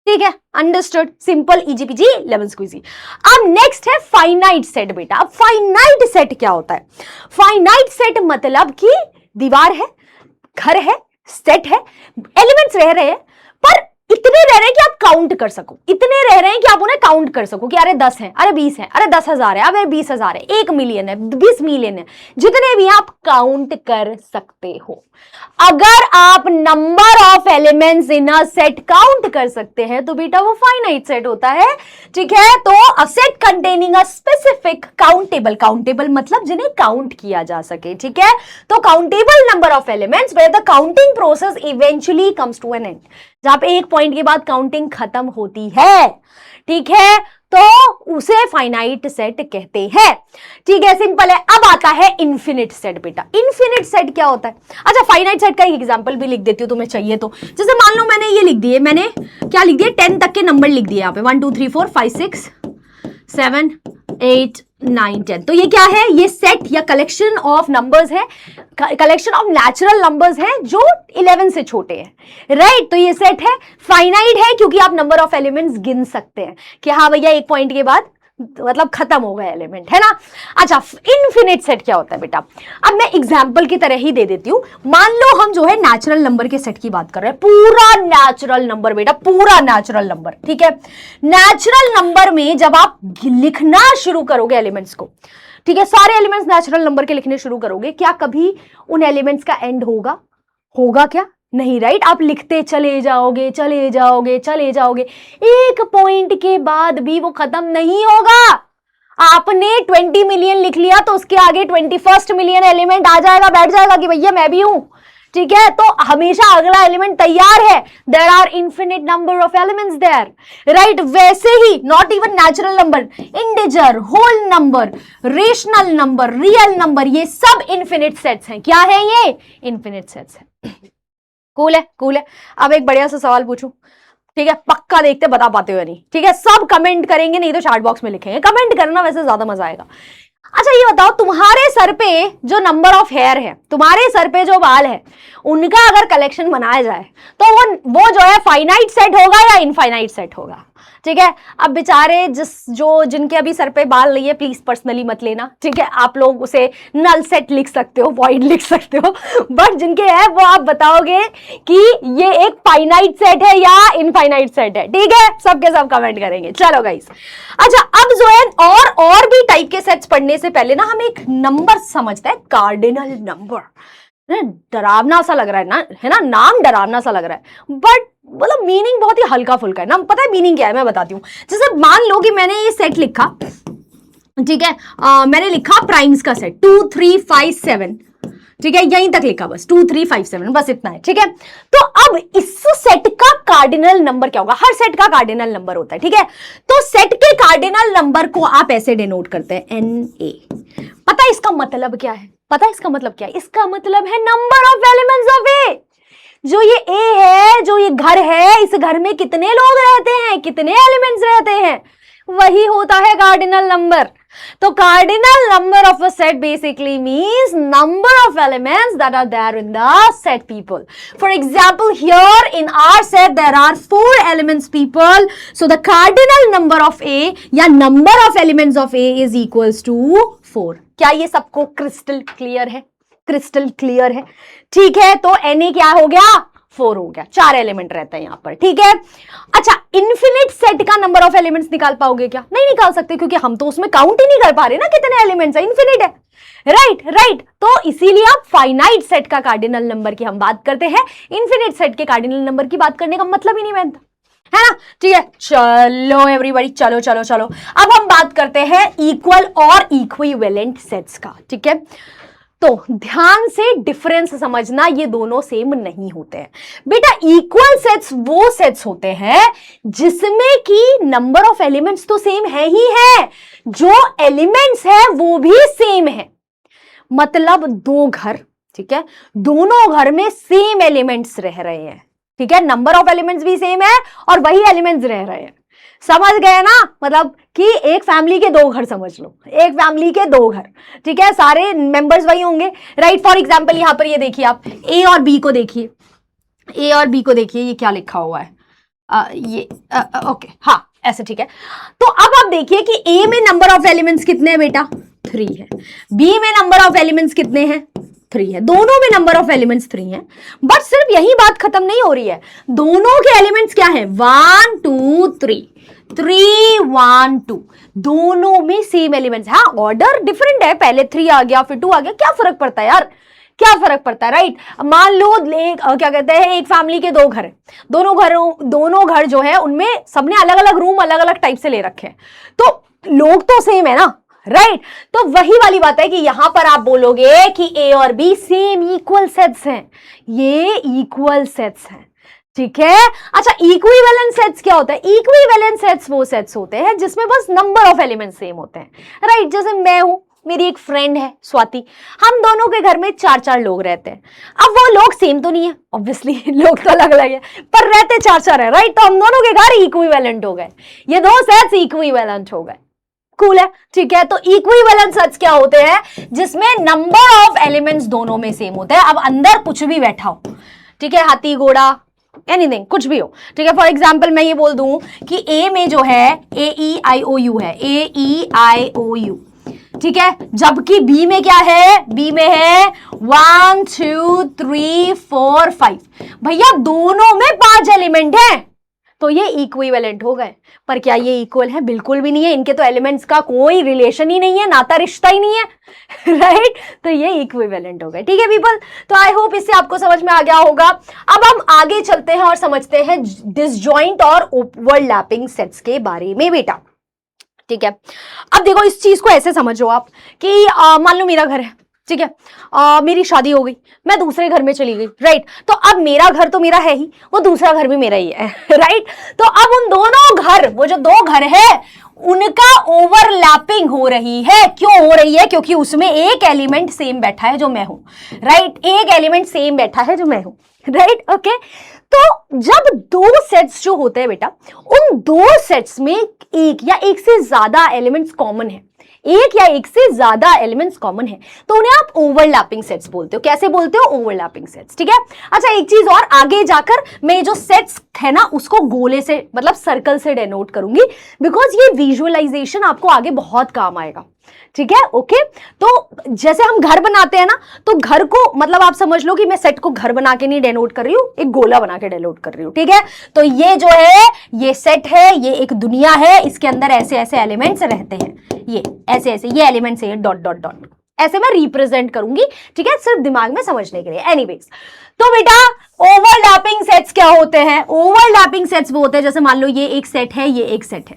[SPEAKER 1] ठीक है। Understood, simple, easy peasy lemon squeezy. अब नेक्स्ट है फाइनाइट सेट बेटा। अब फाइनाइट सेट क्या होता है? फाइनाइट सेट मतलब कि दीवार है, घर है, सेट है, एलिमेंट्स रह रहे हैं, पर इतने रह रहे हैं कि आप काउंट कर सको, इतने रह रहे हैं कि आप उन्हें काउंट कर सको कि अरे 10 हैं, अरे 20 हैं, अरे 10,000 है, अरे 20,000 है, 1 मिलियन है, 20 मिलियन है, जितने भी आप काउंट कर सकते हो। अगर आप number of elements in a set count कर सकते हैं तो बेटा वो फाइनाइट सेट होता है, ठीक है। तो a set containing a specific countable मतलब जिन्हें काउंट किया जा सके, ठीक है। तो countable number of elements where the counting process eventually comes to an end, जहां पे एक पॉइंट के बाद काउंटिंग खत्म होती है, ठीक है, तो उसे फाइनाइट सेट कहते हैं, ठीक है। सिंपल है। अब आता है इन्फिनिट सेट बेटा। इन्फिनिट सेट क्या होता है? अच्छा, फाइनाइट सेट का एक एग्जांपल भी लिख देती हूं, तुम्हें चाहिए तो। जैसे मान लो मैंने ये लिख दिए, मैंने क्या लिख दिए? 10 तक के नंबर लिख दिए यहाँ पे, 1 2 3 4 5 6 7 8 9 10। तो ये क्या है? ये सेट या कलेक्शन ऑफ नंबर्स है, कलेक्शन ऑफ नेचुरल नंबर्स हैं जो 11 से छोटे हैं, राइट। तो ये सेट है, फाइनाइट है क्योंकि आप नंबर ऑफ एलिमेंट्स गिन सकते हैं कि हाँ भैया एक पॉइंट के बाद मतलब खत्म हो गया एलिमेंट, है ना। अच्छा, इनफिनिट सेट क्या होता है बेटा? अब मैं एग्जांपल की तरह ही दे देती हूं। मान लो हम जो है नेचुरल नंबर के सेट की बात कर रहे हैं, पूरा नेचुरल नंबर बेटा, पूरा नेचुरल नंबर, ठीक है। नेचुरल नंबर में जब आप लिखना शुरू करोगे एलिमेंट्स को, ठीक है, सारे एलिमेंट्स नेचुरल नंबर के लिखने शुरू करोगे, क्या कभी उन एलिमेंट्स का एंड होगा क्या? नहीं, राइट। आप लिखते चले जाओगे, चले जाओगे, चले जाओगे, एक पॉइंट के बाद भी वो खत्म नहीं होगा। आपने 20 मिलियन लिख लिया तो उसके आगे 21 मिलियन एलिमेंट आ जाएगा, बैठ जाएगा कि भैया मैं भी हूं, ठीक है। तो हमेशा अगला एलिमेंट तैयार है। There are infinite number of elements there, right. वैसे ही not even natural number, integer, whole number, rational number, real number, ये सब इन्फिनिट सेट्स हैं। क्या है ये? इन्फिनिट सेट्स है। कूल है, कूल है। अब एक बढ़िया सा सवाल पूछूं, ठीक है, पक्का देखते बता पाते हो या नहीं, ठीक है। सब कमेंट करेंगे, नहीं तो चैट बॉक्स में लिखेंगे, कमेंट करना, वैसे ज्यादा मजा आएगा। अच्छा ये बताओ, तुम्हारे सर पे जो नंबर ऑफ हेयर है, तुम्हारे सर पे जो बाल है, उनका अगर कलेक्शन बनाया जाए तो वो जो है फाइनाइट सेट होगा या इनफाइनाइट सेट होगा? ठीक है। अब बेचारे जिनके अभी सर पे बाल नहीं है, प्लीज पर्सनली मत लेना, ठीक है। आप लोग उसे नल सेट लिख सकते हो, वॉइड लिख सकते हो, बट जिनके है वो आप बताओगे कि ये एक फाइनाइट सेट है या इनफाइनाइट सेट है, ठीक है। सबके सब कमेंट करेंगे। चलो गाइस, अच्छा अब जो है और भी टाइप के सेट्स पढ़ने से पहले ना हम एक नंबर समझते हैं, कार्डिनल नंबर। डरावना सा लग रहा है ना, है ना, नाम डरावना सा लग रहा है, बट मतलब मीनिंग बहुत ही हल्का फुल्का है ना। पता है मीनिंग क्या है? मैं बताती हूँ। जैसे मान लो कि मैंने ये सेट लिखा, ठीक है, मैंने लिखा प्राइम्स का सेट 2 3 5 7, ठीक है, यहीं तक लिखा बस 2 3 5 7, बस इतना है। ठीक है, तो अब इस सेट का कार्डिनल नंबर क्या होगा? हर सेट का कार्डिनल नंबर होता है। ठीक है, तो सेट के कार्डिनल नंबर को आप ऐसे डिनोट करते हैं NA। पता है इसका मतलब क्या है? पता है इसका मतलब क्या है? इसका मतलब है नंबर ऑफ एलिमेंट्स ऑफ ए। जो ये A है, जो ये घर है, इस घर में कितने लोग रहते हैं, कितने एलिमेंट्स रहते हैं, वही होता है कार्डिनल नंबर। तो cardinal number of a set basically means number of elements that are there in the set people. For example here in our set there are 4 elements people, so the cardinal number of A या number of elements of A is equals to 4। क्या ये सबको क्रिस्टल क्लियर है? क्रिस्टल क्लियर है। ठीक है, तो Na क्या हो गया? 4 हो गया। 4 एलिमेंट रहता है यहां पर। ठीक है, अच्छा इन्फिनिट सेट का नंबर ऑफ एलिमेंट्स निकाल पाओगे क्या? नहीं निकाल सकते, क्योंकि हम तो उसमें काउंट ही नहीं कर पा रहे ना कितने एलिमेंट्स है, इन्फिनिट है। राइट, तो इसीलिए आप फाइनाइट सेट का कार्डिनल नंबर की हम बात करते हैं, इन्फिनिट सेट के कार्डिनल नंबर की बात करने का मतलब ही नहीं बनता है ना। ठीक है, चलो एवरीबॉडी, चलो चलो चलो, अब हम बात करते हैं इक्वल और इक्विवेलेंट सेट्स का। ठीक है, तो ध्यान से डिफरेंस समझना, ये दोनों सेम नहीं होते हैं बेटा। इक्वल सेट्स वो सेट्स होते हैं जिसमें कि नंबर ऑफ एलिमेंट्स तो सेम है ही है, जो एलिमेंट्स है वो भी सेम है। मतलब 2 घर, ठीक है, दोनों घर में सेम एलिमेंट्स रह रहे हैं। ठीक है, नंबर ऑफ एलिमेंट्स भी सेम है और वही एलिमेंट्स रह रहे हैं। समझ गए ना? मतलब कि एक फैमिली के 2 घर समझ लो, एक फैमिली के 2 घर। ठीक है, सारे मेंबर्स वही होंगे। राइट, फॉर एग्जांपल यहां पर ये देखिए, आप ए और बी को देखिए, ए और बी को देखिए, ये क्या लिखा हुआ है, ओके, हाँ ऐसे। ठीक है, तो अब आप देखिए कि ए में नंबर ऑफ एलिमेंट्स कितने हैं बेटा? 3 है। बी में नंबर ऑफ एलिमेंट्स कितने हैं? 3 है। दोनों में नंबर ऑफ एलिमेंट्स 3 है। बट सिर्फ यही बात खत्म नहीं हो रही है, दोनों के एलिमेंट्स क्या है? 1 2 3 3 1 2, दोनों में सेम एलिमेंट्स। हाँ, ऑर्डर डिफरेंट है, पहले 3 आ गया फिर 2 आ गया, क्या फर्क पड़ता है यार, क्या फर्क पड़ता है? राइट, मान लो क्या कहते हैं, एक फैमिली के 2 घर है, दोनों घर जो है उनमें सबने अलग अलग रूम अलग अलग टाइप से ले रखे हैं, तो लोग तो सेम है ना। राइट, तो वही वाली बात है कि यहां पर आप बोलोगे कि ए और बी सेम इक्वल सेट्स हैं, ये इक्वल सेट्स हैं। ठीक है, अच्छा इक्विवेलेंट सेट्स क्या होता है? इक्विवेलेंट सेट्स वो सेट्स होते हैं जिसमें बस नंबर ऑफ एलिमेंट सेम होते हैं। राइट, जैसे मैं हूं, मेरी एक फ्रेंड है स्वाति, हम दोनों के घर में 4-4 लोग रहते हैं। अब वो लोग सेम तो नहीं है, ऑब्वियसली लोग तो अलग अलग है, पर रहते 4-4 है। राइट, तो हम दोनों के घर इक्विवेलेंट हो गए, ये 2 सेट्स इक्विवेलेंट हो गए। कूल है। ठीक है, तो इक्विवेलेंट सेट्स क्या होते हैं? जिसमें नंबर ऑफ एलिमेंट्स दोनों में सेम होते हैं। अब अंदर कुछ भी बैठा हो, ठीक है, हाथी घोड़ा एनीथिंग, कुछ भी हो। ठीक है, फॉर एग्जाम्पल मैं ये बोल दूं कि ए में जो है AEIOU है, AEIOU, ठीक है, जबकि बी में क्या है? बी में है 1 2 3 4 5। भैया दोनों में 5 एलिमेंट हैं, तो ये इक्विवेलेंट हो गए। पर क्या ये इक्वल है? बिल्कुल भी नहीं है, इनके तो एलिमेंट्स का कोई रिलेशन ही नहीं है, नाता रिश्ता ही नहीं है। राइट, तो ये इक्विवेलेंट हो गए। ठीक है पीपल, तो आई होप इससे आपको समझ में आ गया होगा। अब हम आगे चलते हैं और समझते हैं डिसजॉइंट और ओवरलैपिंग सेट्स के बारे में बेटा। ठीक है, अब देखो इस चीज को ऐसे समझो आप कि मान लो मेरा घर है, ठीक है, मेरी शादी हो गई, मैं दूसरे घर में चली गई। राइट, तो अब मेरा घर तो मेरा है ही, वो दूसरा घर भी मेरा ही है। राइट, तो अब उन दोनों घर, वो जो 2 घर है, उनका ओवरलैपिंग हो रही है। क्यों हो रही है? क्योंकि उसमें एक एलिमेंट सेम बैठा है जो मैं हूं। राइट, एक एलिमेंट सेम बैठा है जो मैं हूं। राइट, ओके, तो जब 2 सेट्स जो होते हैं बेटा, उन 2 सेट्स में एक या एक से ज्यादा एलिमेंट्स कॉमन है, एक या एक से ज्यादा एलिमेंट्स कॉमन है, तो उन्हें आप ओवरलैपिंग सेट्स बोलते हो। कैसे बोलते हो? Overlapping sets. ठीक है, अच्छा एक चीज और, आगे जाकर मैं जो सेट्स है ना उसको गोले से मतलब सर्कल से डेनोट करूंगी, बिकॉज ये विजुअलाइजेशन आपको आगे बहुत काम आएगा। ठीक है, ओके, तो जैसे हम घर बनाते हैं ना, तो घर को मतलब आप समझ लो कि मैं सेट को घर बना के नहीं डेनोट कर रही हूं, एक गोला बना के डेनोट कर रही हूं। ठीक है, तो ये जो है ये सेट है, ये एक दुनिया है, इसके अंदर ऐसे ऐसे एलिमेंट्स रहते हैं, ये ऐसे ऐसे ये एलिमेंट्स है, डॉट डॉट डॉट, ऐसे मैं रिप्रेजेंट करूंगी। ठीक है, सिर्फ दिमाग में समझने के लिए। एनीवेज, तो बेटा ओवरलैपिंग सेट्स क्या होते हैं? ओवरलैपिंग सेट्स वो होते हैं जैसे मान लो ये एक सेट है, ये एक सेट है,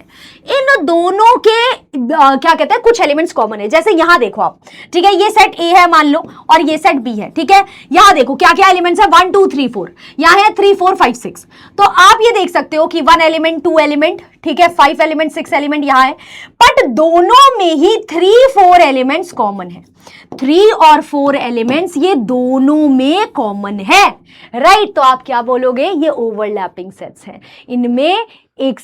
[SPEAKER 1] इन दोनों के क्या कहते हैं, कुछ एलिमेंट्स कॉमन है। जैसे यहां देखो आप, ठीक है, ये सेट ए है मान लो और ये सेट बी है, ठीक है। यहां देखो क्या क्या एलिमेंट्स है, 1 2 3 4, यहां है 3 4 5 6। तो आप ये देख सकते हो कि 1 एलिमेंट 2 एलिमेंट, ठीक है, 5 एलिमेंट 6 एलिमेंट यहां है, बट दोनों में ही 3 4 एलिमेंट्स कॉमन है। 3 और 4 एलिमेंट्स ये दोनों में कॉमन है, राइट। तो आप क्या बोलोगे, ये ओवरलैपिंग सेट्स हैं, इनमें एक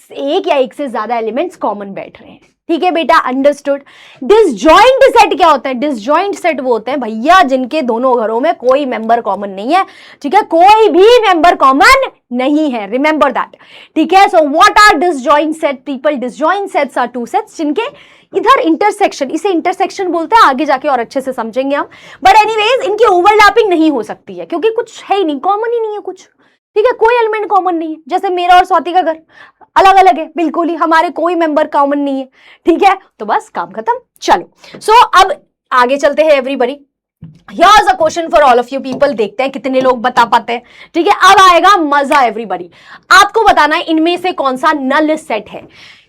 [SPEAKER 1] या एक से ज्यादा एलिमेंट्स कॉमन बैठ रहे हैं, ठीक है बेटा, अंडरस्टूड। डिसजॉइंट सेट क्या होता है? डिसजॉइंट सेट वो होते हैं भैया जिनके दोनों घरों में कोई मेंबर कॉमन नहीं है, ठीक है, कोई भी मेंबर कॉमन नहीं है, रिमेंबर दैट, ठीक है। So what are disjoint set people? Disjoint sets are 2 sets जिनके इधर इंटरसेक्शन, इसे इंटरसेक्शन बोलते हैं, आगे जाके और अच्छे से समझेंगे हम, बट एनीवेज इनकी ओवरलैपिंग नहीं हो सकती है क्योंकि कुछ है ही नहीं, कॉमन ही नहीं है कुछ, ठीक है, कोई एलिमेंट कॉमन नहीं है। जैसे मेरा और स्वाति का घर अलग अलग है बिल्कुल ही, हमारे कोई मेंबर कॉमन नहीं है, ठीक है, तो बस काम खत्म। चलो सो अब आगे चलते हैं everybody. Here's a question for all of you people, देखते हैं कितने लोग बता पाते हैं, ठीक है। अब आएगा मजा एवरीबॉडी, आपको बताना है इनमें से कौन सा नल सेट है,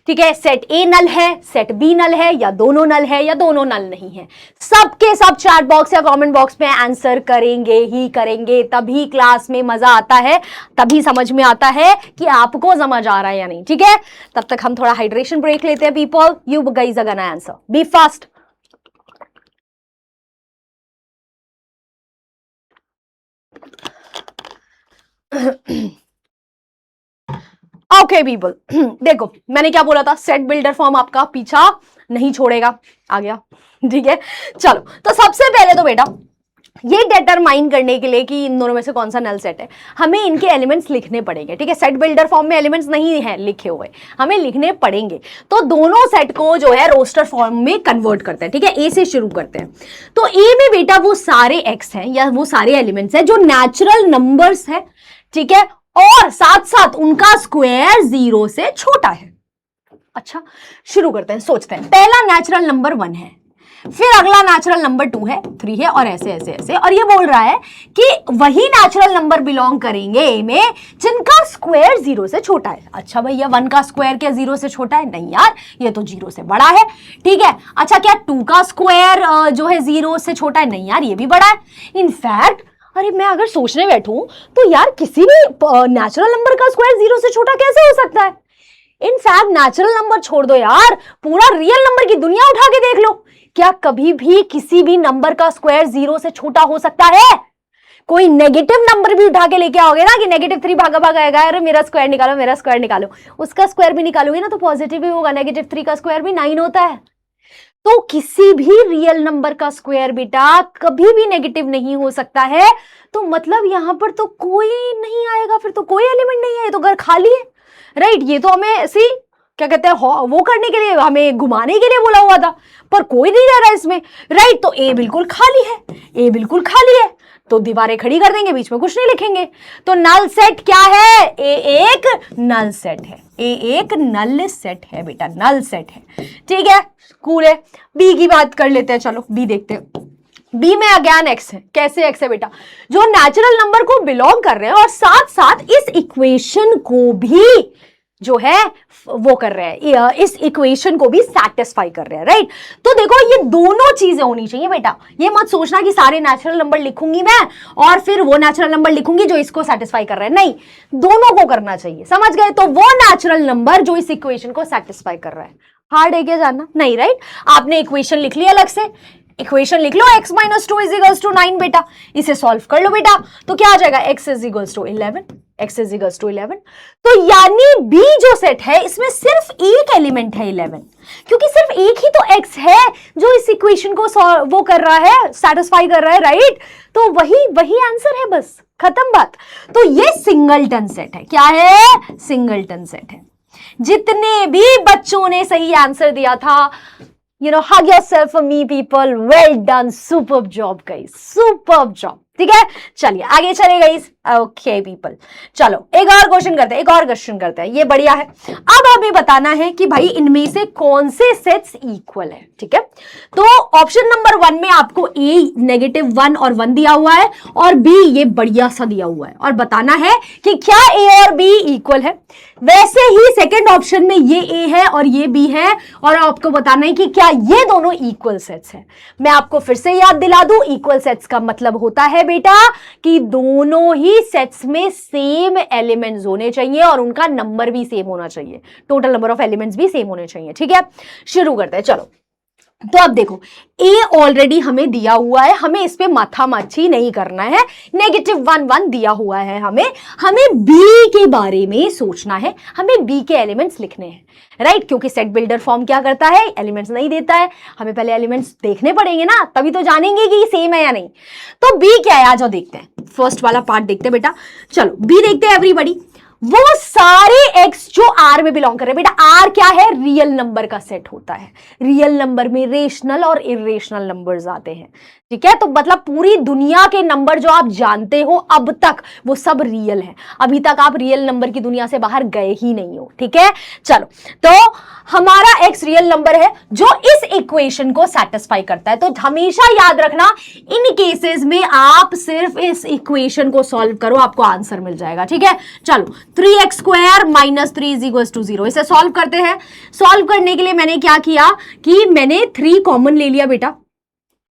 [SPEAKER 1] ठीक है। सेट ए नल है, सेट बी नल है, या दोनों नल है, या दोनों नल नहीं है। सबके सब चैट बॉक्स या कमेंट बॉक्स में आंसर करेंगे ही करेंगे, तभी क्लास में मजा आता है, तभी समझ में आता है कि आपको समझ आ रहा है या नहीं, ठीक है। तब तक हम थोड़ा हाइड्रेशन ब्रेक लेते हैं people. You guys are gonna answer, be fast. Okay people, देखो मैंने क्या बोला था, सेट बिल्डर फॉर्म आपका पीछा नहीं छोड़ेगा, आ गया, ठीक है। चलो तो सबसे पहले तो बेटा ये डिटरमाइन करने के लिए कि इन दोनों में से कौन सा नल सेट है, हमें इनके एलिमेंट्स लिखने पड़ेंगे, ठीक है। सेट बिल्डर फॉर्म में एलिमेंट्स नहीं है लिखे हुए, हमें लिखने पड़ेंगे। तो दोनों सेट को जो है रोस्टर फॉर्म में कन्वर्ट करते हैं, ठीक है। ए से शुरू करते हैं। तो ए में बेटा वो सारे एक्स हैं या वो सारे एलिमेंट्स हैं जो नेचुरल नंबर्स है, ठीक है, और साथ साथ उनका स्क्वायर 0 से छोटा है। अच्छा शुरू करते हैं, सोचते हैं। पहला नेचुरल नंबर 1 है, फिर अगला नेचुरल नंबर 2 है, 3 है, और ऐसे ऐसे ऐसे, और ये बोल रहा है कि वही नेचुरल नंबर बिलोंग करेंगे ए में जिनका स्क्वायर 0 से छोटा है। अच्छा भैया 1 का स्क्वायर क्या 0 से छोटा है? नहीं यार, ये तो 0 से बड़ा है, ठीक है। अच्छा क्या 2 का स्क्वायर जो है 0 से छोटा है? नहीं यार, ये भी बड़ा है। इनफैक्ट अरे मैं अगर सोचने बैठूं तो यार किसी भी नेचुरल नंबर का स्क्वायर 0 से छोटा कैसे हो सकता है? इनफैक्ट नेचुरल नंबर छोड़ दो यार, पूरा रियल नंबर की दुनिया उठा के देख लो, क्या कभी भी किसी भी नंबर का स्क्वायर 0 से छोटा हो सकता है? कोई नेगेटिव नंबर भी उठा के लेके आओगे ना कि -3 भागा भागा आएगा, अरे मेरा स्क्वायर निकालो, मेरा स्क्वायर निकालो, उसका स्क्वायर भी निकालोगे ना तो पॉजिटिव ही होगा। -3 का स्क्वायर भी 9 होता है। तो किसी भी रियल नंबर का स्क्वायर बेटा कभी भी नेगेटिव नहीं हो सकता है। तो मतलब यहां पर तो कोई नहीं आएगा, फिर तो कोई एलिमेंट नहीं है, तो घर खाली है, राइट। ये तो हमें ऐसी क्या कहते हैं वो करने के लिए, हमें घुमाने के लिए बोला हुआ था, पर कोई नहीं रह रहा इसमें, राइट। तो ए बिल्कुल खाली है, ए बिल्कुल खाली है, तो दीवारें खड़ी कर देंगे, बीच में कुछ नहीं लिखेंगे। तो नल सेट क्या है? ए एक नल सेट है, ए एक नल सेट है बेटा, नल सेट है, ठीक है, कूल है। बी की बात कर लेते हैं, चलो बी देखते हैं। बी में अगेन एक्स है। कैसे एक्स है बेटा? जो नेचुरल नंबर को बिलोंग कर रहे हैं और साथ साथ इस इक्वेशन को भी जो है वो कर रहे हैं, इस इक्वेशन को भी सैटिस्फाई कर रहे हैं, राइट। तो देखो ये दोनों चीजें होनी चाहिए बेटा, ये मत सोचना कि सारे नेचुरल नंबर लिखूंगी मैं और फिर वो नेचुरल नंबर लिखूंगी जो इसको सैटिस्फाई कर रहे हैं, नहीं, दोनों को करना चाहिए, समझ गए। तो वो नेचुरल नंबर जो इस इक्वेशन को सैटिस्फाई कर रहा है, हार्ड है क्या जानना? नहीं, राइट। आपने इक्वेशन लिख लिया, अलग से इक्वेशन लिख लो, x - 2 = 9 बेटा, इसे सॉल्व कर लो बेटा, तो क्या आ जाएगा? x = 11, x = 11। तो यानी b जो सेट है इसमें सिर्फ एक एलिमेंट है 11, क्योंकि सिर्फ एक ही तो x है जो इस इक्वेशन को वो कर रहा है, सैटिस्फाई कर रहा है, राइट। तो वही आंसर है, बस खत्म बात। तो ये सिंगलटन सेट है। क्या है? सिंगलटन सेट है। जितने भी बच्चों ने सही आंसर दिया था, hug yourself for me people, well done, superb job guys, superb job, ठीक है, चलिए आगे चले गई। ओके पीपल, चलो एक और क्वेश्चन करते हैं, ये बढ़िया है। अब हमें बताना है कि भाई इनमें से कौन से सेट्स इक्वल है। ठीक है, तो ऑप्शन नंबर 1 में आपको ए -1 और 1 दिया हुआ है और बी ये बढ़िया सा दिया हुआ है, और बताना है कि क्या ए और बी इक्वल है। वैसे ही सेकंड ऑप्शन में ये ए है और ये बी है, और आपको बताना है कि क्या ये दोनों इक्वल सेट्स हैं। मैं आपको फिर से याद दिला दूं, इक्वल सेट्स का मतलब होता है बेटा कि दोनों ही सेट्स में सेम एलिमेंट्स होने चाहिए और उनका नंबर भी सेम होना चाहिए, टोटल नंबर ऑफ एलिमेंट्स भी सेम होने चाहिए। ठीक है, शुरू करते हैं। चलो, तो अब देखो ए ऑलरेडी हमें दिया हुआ है, हमें इस पे माथामाची नहीं करना है। -1 दिया हुआ है, हमें बी के बारे में सोचना है, हमें बी के एलिमेंट्स लिखने हैं, राइट? क्योंकि सेट बिल्डर फॉर्म क्या करता है, एलिमेंट्स नहीं देता है, हमें पहले एलिमेंट्स देखने पड़ेंगे ना, तभी तो जानेंगे कि सेम है या नहीं। तो बी क्या है, आ जाओ देखते हैं, फर्स्ट वाला पार्ट देखते हैं बेटा। चलो बी देखते हैं एवरीबॉडी। वो सारे एक्स जो आर में बिलोंग कर रहे हैं, बेटा आर क्या है, रियल नंबर का सेट होता है। रियल नंबर में रेशनल और इरेशनल नंबर्स आते हैं। ठीक है, तो मतलब पूरी दुनिया के नंबर जो आप जानते हो अब तक, वो सब रियल है। अभी तक आप रियल नंबर की दुनिया से बाहर गए ही नहीं हो। ठीक है, चलो, तो हमारा एक्स रियल नंबर है जो इस इक्वेशन को सेटिस्फाई करता है। तो हमेशा याद रखना, इन केसेस में आप सिर्फ इस इक्वेशन को सॉल्व करो, आपको आंसर मिल जाएगा। ठीक है, चलो 3x² - 3 = 0, इसे सॉल्व करते हैं। सॉल्व करने के लिए मैंने क्या किया कि मैंने 3 कॉमन ले लिया बेटा,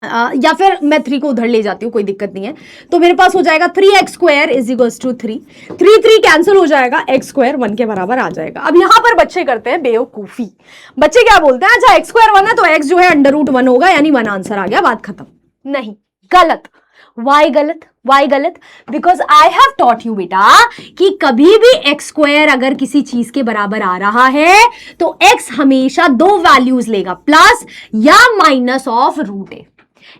[SPEAKER 1] या फिर मैं 3 को उधर ले जाती हूं, कोई दिक्कत नहीं है। तो मेरे पास हो जाएगा 3x² = 3 3 कैंसिल हो जाएगा, x² 1 के बराबर आ जाएगा। अब यहां पर बच्चे करते हैं बेवकूफी। बच्चे क्या बोलते हैं, अच्छा x² 1 है तो x जो है √1 होगा, यानी 1 आंसर आ गया, बात खत्म। नहीं, गलत। वाई गलत? Because I have taught you बेटा कि कभी भी x² अगर किसी चीज के बराबर आ रहा है तो x हमेशा 2 वैल्यूज लेगा, प्लस या माइनस ऑफ √a।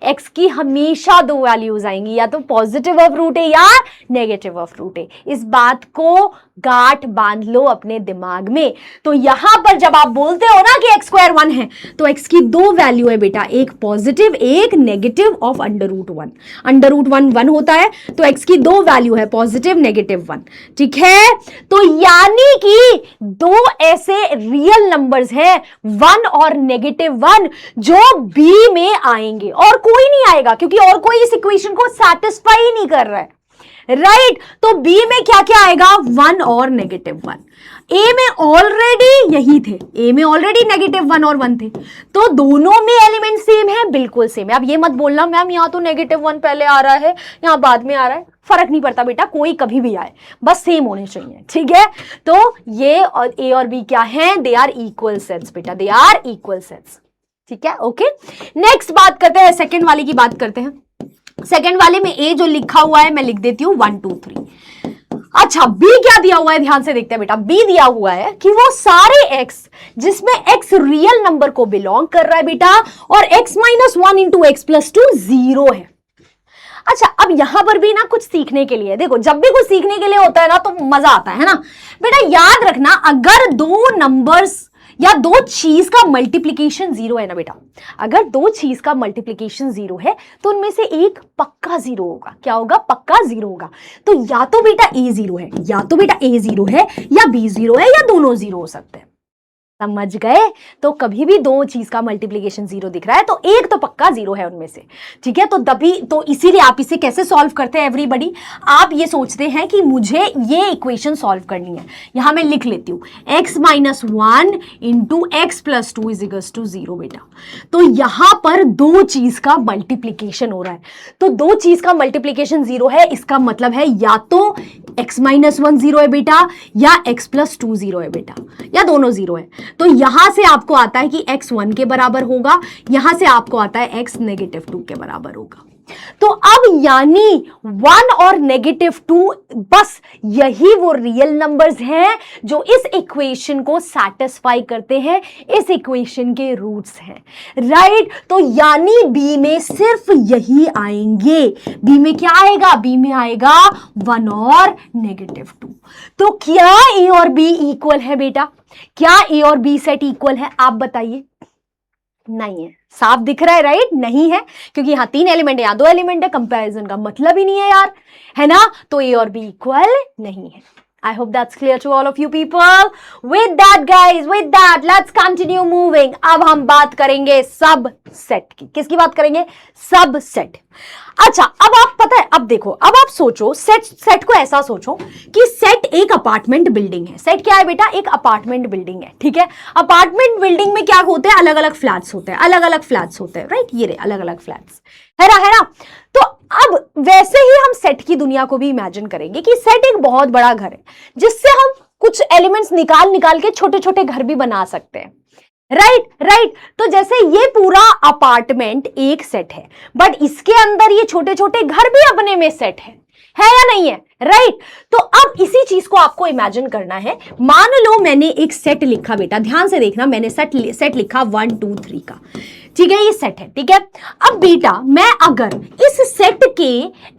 [SPEAKER 1] x की हमेशा 2 वैल्यूज आएंगी, या तो पॉजिटिव ऑफ √a या नेगेटिव ऑफ √a। इस बात को गांठ बांध लो अपने दिमाग में। तो यहां पर जब आप बोलते हो ना कि x² 1 है, तो x की 2 वैल्यू है बेटा, एक पॉजिटिव एक नेगेटिव ऑफ √1। √1 1 होता है, तो x की 2 वैल्यू है, पॉजिटिव नेगेटिव 1। ठीक है, तो यानी कि 2 ऐसे रियल नंबर्स हैं 1 और -1 जो b में आएंगे, और कोई नहीं आएगा क्योंकि और कोई इस इक्वेशन को सैटिस्फाई नहीं कर रहा है, राइट? तो बी में क्या क्या आएगा, 1 और -1। ए में ऑलरेडी यही थे, ए में ऑलरेडी -1 और 1 थे, तो दोनों में एलिमेंट सेम है, बिल्कुल सेम है। अब ये मत बोलना मैम यहां तो -1 पहले आ रहा है, यहां बाद में आ रहा है, फर्क नहीं पड़ता बेटा, कोई कभी भी आए, बस सेम होने चाहिए। ठीक है, तो ये और ए और बी क्या है, दे आर इक्वल सेट्स बेटा, दे आर इक्वल सेट्स। ठीक है, ओके। नेक्स्ट बात करते हैं, सेकेंड वाले की बात करते हैं। सेकेंड वाले में ए जो लिखा हुआ है मैं लिख देती हूं 1 2 3। अच्छा, बी क्या दिया हुआ है, ध्यान से देखते हैं बेटा। बी दिया हुआ है कि वो सारे एक्स जिसमें एक्स रियल नंबर को बिलोंग कर रहा है बेटा, और x - 1 × x + 2 0 है। अच्छा, अब यहां पर भी ना कुछ सीखने के लिए, देखो जब भी कुछ सीखने के लिए होता है ना तो मजा आता है ना बेटा। याद रखना, अगर 2 नंबर्स या 2 चीज का मल्टीप्लीकेशन 0 है ना बेटा, अगर 2 चीज का मल्टीप्लीकेशन 0 है तो उनमें से एक पक्का 0 होगा। क्या होगा, पक्का 0 होगा। तो या तो बेटा a 0 है, या तो बेटा a 0 है, या b 0 है, या दोनों 0 हो सकते हैं। समझ गए? तो कभी भी 2 चीज का मल्टीप्लिकेशन 0 दिख रहा है तो एक तो पक्का 0 है उनमें से। ठीक है, तो तभी तो इसीलिए आप इसे कैसे सॉल्व करते हैं एवरीबॉडी, आप ये सोचते हैं कि मुझे ये इक्वेशन सॉल्व करनी है। यहां मैं लिख लेती हूं x - 1 × x + 2 = 0 बेटा। तो यहां पर 2 चीज का मल्टीप्लिकेशन हो रहा है, तो 2 चीज का मल्टीप्लिकेशन 0 है, इसका मतलब है या तो x - 1 0 है बेटा, या x + 2 0 है बेटा, या दोनों 0 है। तो यहां से आपको आता है कि x 1 के बराबर होगा, यहां से आपको आता है x -2 के बराबर होगा। तो अब यानी 1 और -2 बस यही वो रियल नंबर्स हैं जो इस इक्वेशन को सैटिस्फाई करते हैं, इस इक्वेशन के रूट्स हैं, राइट? तो यानी बी में सिर्फ यही आएंगे। बी में क्या आएगा, बी में आएगा 1 और -2। तो क्या ए और बी इक्वल है बेटा? क्या ए और बी सेट इक्वल है, आप बताइए। नहीं है, साफ दिख रहा है राइट, नहीं है, क्योंकि यहां 3 एलिमेंट है, यहां 2 एलिमेंट है, कंपैरिजन का मतलब ही नहीं है यार, है ना, तो ए और बी इक्वल नहीं है। I hope that's clear to all of you people. With that guys, with that, let's continue moving. अब हम बात करेंगे सबसेट की। किसकी बात करेंगे? सबसेट। अच्छा, अब आप पता है, अब देखो, अब आप सोचो, सेट को ऐसा सोचो कि सेट एक अपार्टमेंट बिल्डिंग है। सेट क्या है बेटा? एक अपार्टमेंट बिल्डिंग है, ठीक है। अपार्टमेंट बिल्डिंग में क्या होते हैं? अलग अलग फ्लैट्स होते हैं, अलग अलग फ्लैट्स होते हैं, राइट, ये रहे अलग अलग फ्लैट्स, है ना। तो अब वैसे ही हम सेट की दुनिया को भी इमेजिन करेंगे कि सेट एक बहुत बड़ा घर है जिससे हम कुछ एलिमेंट्स निकाल के छोटे छोटे घर भी बना सकते हैं, राइट। तो जैसे ये पूरा अपार्टमेंट एक सेट है, बट इसके अंदर ये छोटे छोटे घर भी अपने में सेट है या नहीं है, राइट। तो अब इसी चीज को आपको इमेजिन करना है। मान लो मैंने एक सेट लिखा, बेटा ध्यान से देखना, मैंने सेट लिखा 1 2 3 का, ठीक है, ये सेट है, ठीक है। अब बेटा मैं अगर इस सेट के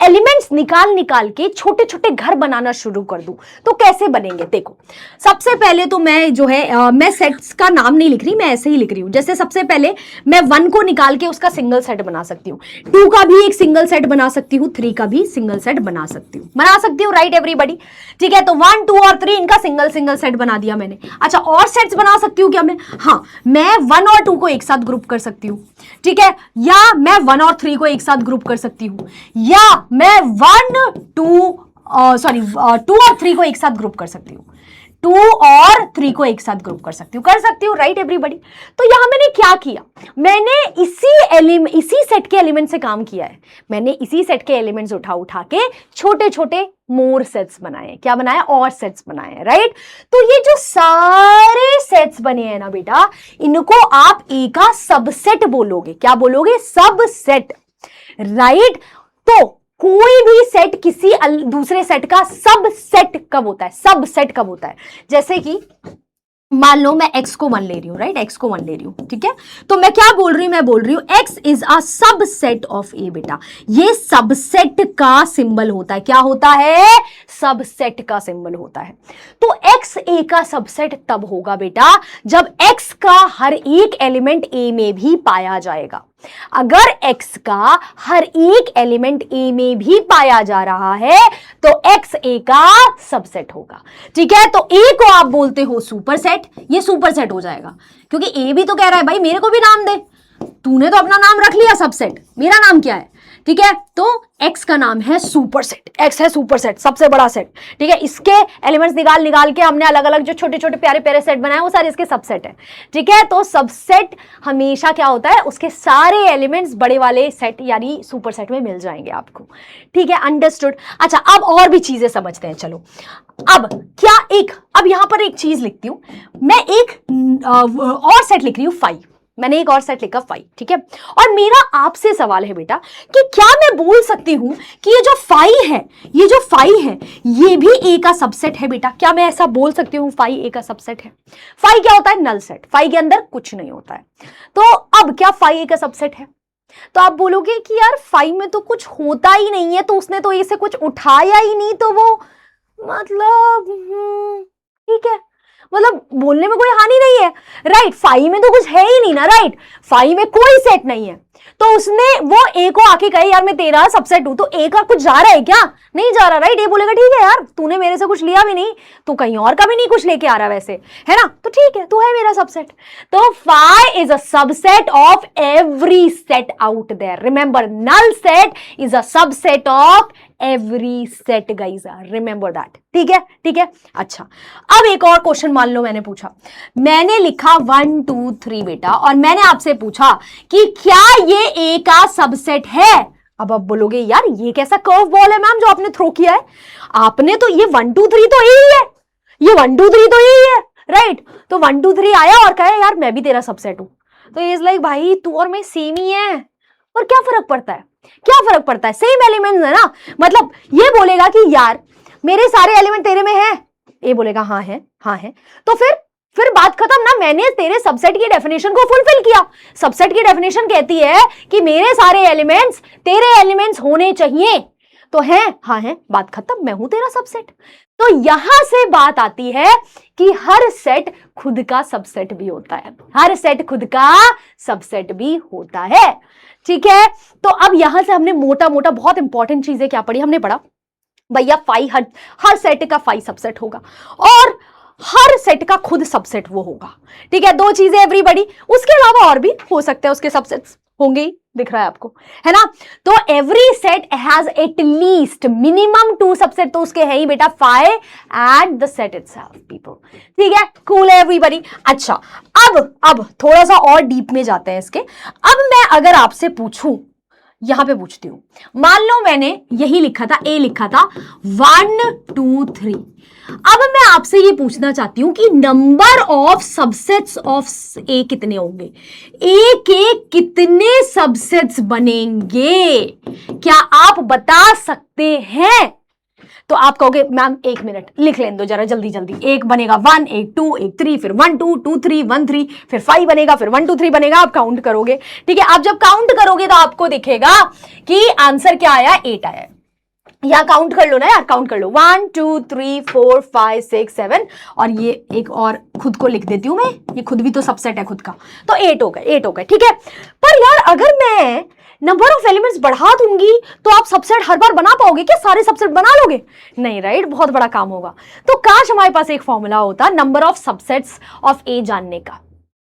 [SPEAKER 1] एलिमेंट्स निकाल के छोटे छोटे घर बनाना शुरू कर दूं तो कैसे बनेंगे? देखो, सबसे पहले तो मैं जो है मैं सेट्स का नाम नहीं लिख रही, मैं ऐसे ही लिख रही हूं। जैसे सबसे पहले मैं 1 को निकाल के उसका सिंगल सेट बना सकती हूँ, 2 का भी एक सिंगल सेट बना सकती हूँ, 3 का भी सिंगल सेट बना सकती हूँ, राइट एवरीबॉडी, ठीक है। तो 1 2 और 3 इनका सिंगल सेट बना दिया मैंने। अच्छा, और सेट्स बना सकती हूँ क्या मैं? हाँ, मैं 1 और 2 को एक साथ ग्रुप कर सकती हूँ, ठीक है, या मैं 1 और 3 को एक साथ ग्रुप कर सकती हूं, या मैं 2 और 3 को एक साथ ग्रुप कर सकती हूं, 2 और 3 को एक साथ ग्रुप कर सकती हूँ, राइट एवरीबॉडी। तो यहां मैंने क्या किया? मैंने इसी सेट के एलिमेंट से काम किया है। मैंने इसी सेट के एलिमेंट्स उठा के छोटे छोटे मोर सेट्स बनाए। क्या बनाए? और सेट्स बनाए, राइट। तो ये जो सारे सेट्स बने हैं ना बेटा, इनको आप ए का सबसेट बोलोगे। क्या बोलोगे? Subset, right. तो कोई भी सेट किसी दूसरे सेट का सबसेट कब होता है? सबसेट कब होता है? जैसे कि मान लो मैं x को 1 ले रही हूं, राइट, x को 1 ले रही हूं, ठीक है। तो मैं क्या बोल रही हूं? मैं बोल रही हूं x is a subset of a। बेटा ये सबसेट का सिंबल होता है। क्या होता है? सबसेट का सिंबल होता है। तो x a का सबसेट तब होगा बेटा जब x का हर एक एलिमेंट a में भी पाया जाएगा। अगर x का हर एक एलिमेंट a में भी पाया जा रहा है तो x a का सबसेट होगा, ठीक है। तो a को आप बोलते हो सुपरसेट, ये सुपरसेट हो जाएगा क्योंकि a भी तो कह रहा है भाई मेरे को भी नाम दे। तूने तो अपना नाम रख लिया सबसेट, मेरा नाम क्या है? ठीक है, तो x का नाम है सुपरसेट, x है सुपरसेट, सबसे बड़ा सेट, ठीक है। इसके एलिमेंट्स निकाल के हमने अलग अलग जो छोटे छोटे प्यारे प्यारे सेट बनाए वो सारे इसके सबसेट है, ठीक है। तो सबसेट हमेशा क्या होता है? उसके सारे एलिमेंट्स बड़े वाले सेट यानी सुपरसेट में मिल जाएंगे आपको, ठीक है, अंडरस्टूड। अच्छा, अब और भी चीजें समझते हैं, चलो। अब यहां पर एक चीज लिखती हूं मैं, एक और सेट लिख रही हूं 5। मैंने एक और सेट लिखा 5, ठीक है। और मेरा आपसे सवाल है बेटा कि क्या मैं बोल सकती हूं कि ये जो 5 है ये भी ए का सबसेट है? बेटा क्या मैं ऐसा बोल सकती हूं 5 ए का सबसेट है? 5 क्या होता है? नल सेट, 5 के अंदर कुछ नहीं होता है। तो अब क्या 5 ए का सबसेट है? तो आप बोलोगे कि यार 5 में तो कुछ होता ही नहीं है, तो उसने तो ए से कुछ उठाया ही नहीं, तो वो मतलब ठीक है, मतलब बोलने में कोई हानि नहीं है, राइट। 5 में तो कुछ है ही नहीं ना, राइट। 5 में कोई सेट नहीं है, तो उसने वो ए को आके कहे यार मैं तेरा सबसेट हूं, तो ए का कुछ जा रहा है क्या? नहीं जा रहा, राइट। ए बोलेगा ठीक है यार तूने मेरे से कुछ लिया भी नहीं, तू कहीं और का भी नहीं कुछ लेके आ रहा वैसे, है ना, तो ठीक है तू है मेरा सबसेट। तो 5 is a subset of every set out there. Remember, null set is a subset of every set guys, remember that, ठीक है। अच्छा, अब एक और क्वेश्चन मान लो मैंने पूछा, मैंने लिखा 1 2 3 बेटा, और मैंने आपसे पूछा कि क्या ये ए का सबसेट है? अब आप बोलोगे यार ये कैसा कर्व बॉल है मैम जो आपने थ्रो किया है? आपने तो ये 1 2 3 तो यही है, ये 1 2 3 तो यही है, राइट। तो 1 2 3 आया और कहा यार मैं भी तेरा सबसेट हूं, तो इज लाइक भाई तू और मैं सेम ही है, और क्या फर्क पड़ता है? क्या फर्क पड़ता है? सेम एलिमेंट्स है ना। मतलब ये बोलेगा कि यार मेरे सारे एलिमेंट तेरे में है, ये बोलेगा हाँ है, तो फिर बात खत्म ना। मैंने तेरे सबसेट की डेफिनेशन को फुलफिल किया। सबसेट की डेफिनेशन कहती है कि मेरे सारे एलिमेंट्स तेरे एलिमेंट्स होने चाहिए, तो है, हाँ है, बात खत्म, मैं हूं तेरा सबसेट। तो यहां से बात आती है कि हर सेट खुद का सबसेट भी होता है, हर सेट खुद का सबसेट भी होता है। ठीक है, तो अब यहां से हमने मोटा मोटा बहुत इंपॉर्टेंट चीजें क्या पढ़ी, हमने पढ़ा भैया हर सेट का फाई सबसेट होगा और हर सेट का खुद सबसेट वो होगा। ठीक है, दो चीजें एवरीबॉडी, उसके अलावा और भी हो सकते हैं उसके सबसेट्स होंगे ही, दिख रहा है आपको, है ना। तो every set has at least minimum 2 subset, तो उसके है ही बेटा phi at the set itself people. ठीक है, कूल है एवरीबॉडी। अच्छा, अब थोड़ा सा और डीप में जाते हैं इसके। अब मैं अगर आपसे पूछूं, यहां पे पूछती हूं, मान लो मैंने यही लिखा था, ए लिखा था 1 2 3। अब मैं आपसे ये पूछना चाहती हूं कि नंबर ऑफ सबसेट्स ऑफ ए कितने होंगे, ए के कितने सबसेट्स बनेंगे, क्या आप बता सकते हैं? तो आप कहोगे मैम 1 मिनट लिख लें दो जरा जल्दी जल्दी। एक बनेगा 1, एक 2, एक 3, फिर 1 2 2 3 1 3, फिर 5 बनेगा, फिर 1 2 3 बनेगा। आप काउंट करोगे, ठीक है, आप जब काउंट करोगे तो आपको दिखेगा कि आंसर क्या आया, 8 आया। या काउंट कर लो ना यार, काउंट कर लो, 1 2 3 4 5 6 7, और ये एक और खुद को लिख देती हूं मैं, ये खुद भी तो सबसेट है खुद का, तो 8 हो गए, 8 हो गए। ठीक है, पर यार अगर मैं नंबर ऑफ एलिमेंट्स बढ़ा दूंगी तो आप सबसेट हर बार बना पाओगे क्या, सारे सबसेट बना लोगे? नहीं, राइट, बहुत बड़ा काम होगा। तो काश हमारे पास एक फॉर्मूला होता नंबर ऑफ सबसेट्स ऑफ ए जानने का।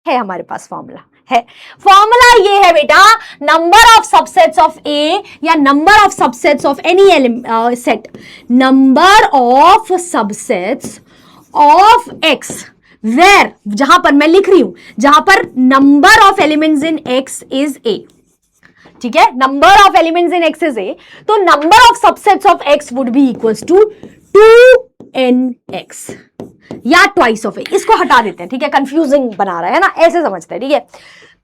[SPEAKER 1] है हमारे पास फॉर्मूला, है फॉर्मूला ये है बेटा, number of subsets of A या number of subsets of any set, number of subsets of X where, जहां पर मैं लिख रही हूं, जहां पर number of elements in X is A. ठीक है, number of elements in X is A, तो number of subsets of X would be equals to 2nx या ट्वाइस ऑफ ए। इसको हटा देते हैं, ठीक है, कंफ्यूजिंग बना रहा है ना, ऐसे समझते हैं। ठीक है,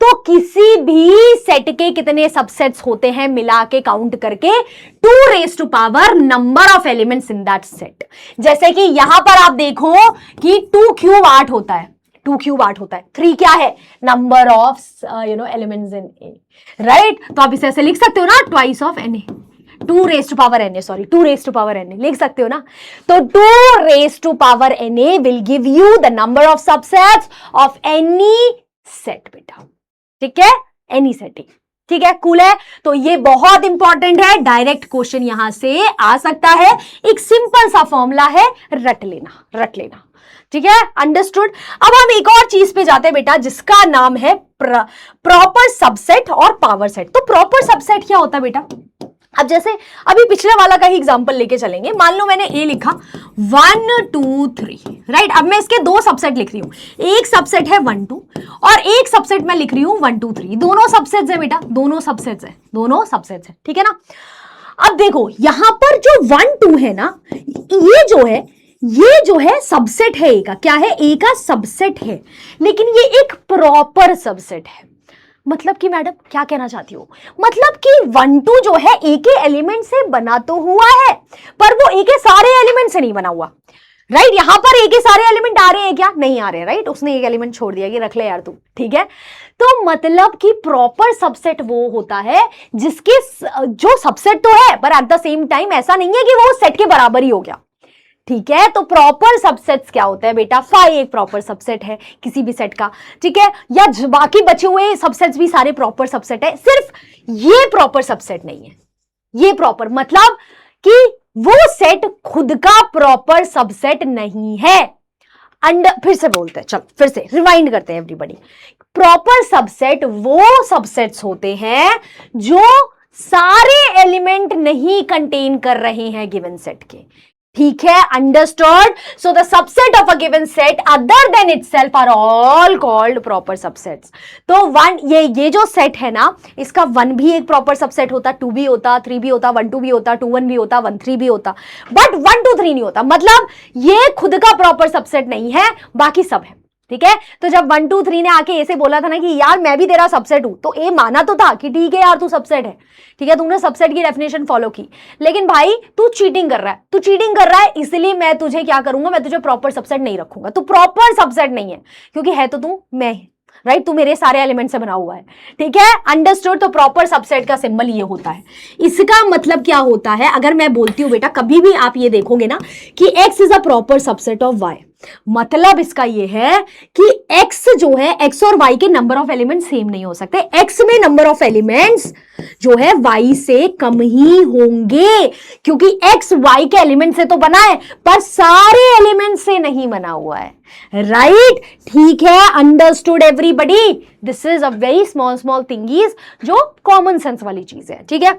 [SPEAKER 1] तो किसी भी सेट के कितने सबसेट्स होते हैं मिला के काउंट करके 2 raise to power number of elements in that set. जैसे कि यहां पर आप देखो कि 2 क्यूब 8 होता है, 2 क्यूब 8 होता है, 3 क्या है, number of elements in A, right. तो आप इसे ऐसे लिख सकते हो ना, twice of n A, 2 raise to power n A, sorry 2 raise to power n A लिख सकते हो ना। तो 2 raise to power n A will give you the number of subsets of any set बेटा। ठीक है, एनी सेट। ठीक है, कूल है। तो ये बहुत इंपॉर्टेंट है, डायरेक्ट क्वेश्चन यहां से आ सकता है। एक सिंपल सा फॉर्मूला है, रट लेना, रट लेना। ठीक है, अंडरस्टूड। अब हम एक और चीज पे जाते हैं बेटा, जिसका नाम है प्रॉपर सबसेट और पावर सेट। तो प्रॉपर सबसेट क्या होता है बेटा? अब जैसे अभी पिछले वाला का ही एग्जांपल लेके चलेंगे। मान लो मैंने ए लिखा 1 2 3, राइट। अब मैं इसके 2 सबसेट लिख रही हूं, एक सबसेट है 1 2 और एक सबसेट मैं लिख रही हूं 1 2 3। दोनों सबसेट्स है बेटा, दोनों सबसेट्स है, दोनों सबसेट्स है। ठीक है ना। अब देखो यहां पर जो 1 2 है ना, ये जो है सबसेट है ए का। क्या है? ए का सबसेट है, लेकिन ये एक प्रॉपर सबसेट है। मतलब कि मैडम क्या कहना चाहती हो? मतलब कि 1 2 जो है ए के एलिमेंट से बना तो हुआ है, पर वो ए के सारे एलिमेंट से नहीं बना हुआ, राइट। यहां पर ए के सारे एलिमेंट आ रहे हैं क्या? नहीं आ रहे, राइट। उसने एक एलिमेंट छोड़ दिया कि रख ले यार तू, ठीक है। तो मतलब कि प्रॉपर सबसेट वो होता है जिसके जो सबसेट तो है, पर एट द सेम टाइम ऐसा नहीं है कि वो सेट के बराबर ही हो गया। ठीक है, तो प्रॉपर सबसेट्स क्या होता है बेटा? फाई एक प्रॉपर सबसेट है किसी भी सेट का, ठीक है। या बाकी बचे हुए सबसेट्स भी सारे प्रॉपर सबसेट है, सिर्फ ये प्रॉपर सबसेट नहीं है। ये प्रॉपर मतलब कि वो सेट खुद का प्रॉपर सबसेट नहीं है। फिर से बोलते हैं, चलो फिर से रिवाइंड करते हैं एवरीबॉडी। प्रॉपर सबसेट वो सबसेट्स होते हैं जो सारे एलिमेंट नहीं कंटेन कर रहे हैं गिवन सेट के। ठीक है, understood. So the subset of a given set other than itself are all called proper subsets. तो ये जो सेट है ना, इसका 1 भी एक प्रॉपर सबसेट होता, 2 भी होता, 3 भी होता, 1 2 भी होता, 2 1 भी होता, 1 3 भी होता, बट 1 2 3 नहीं होता। मतलब ये खुद का प्रॉपर सबसेट नहीं है, बाकी सब है। ठीक है, तो जब 1 2 3 ने आके ऐसे बोला था ना कि यार मैं भी तेरा सबसेट हूं, तो ए माना तो था कि ठीक है यार तू सबसेट है, ठीक है, तूने सबसेट की डेफिनेशन फॉलो की। लेकिन भाई तू चीटिंग कर रहा है, तू चीटिंग कर रहा है, इसलिए मैं तुझे क्या करूंगा, मैं तुझे प्रॉपर सबसेट नहीं रखूंगा। तू प्रॉपर सबसेट नहीं है, क्योंकि है तो तू मैं राइट, तू मेरे सारे एलिमेंट से बना हुआ है, ठीक है, अंडरस्टूड। तो प्रॉपर सबसेट का सिंबल ये होता है। इसका मतलब क्या होता है, अगर मैं बोलती हूं बेटा, कभी भी आप ये देखोगे ना कि x is a proper subset of y, मतलब इसका ये है कि x जो है, x और y के नंबर ऑफ एलिमेंट सेम नहीं हो सकते। x में नंबर ऑफ एलिमेंट्स जो है y से कम ही होंगे, क्योंकि x y के एलिमेंट से तो बना है पर सारे एलिमेंट से नहीं बना हुआ है, राइट, ठीक है, understood everybody. This is a very small thingies जो कॉमन सेंस वाली चीज है, ठीक है।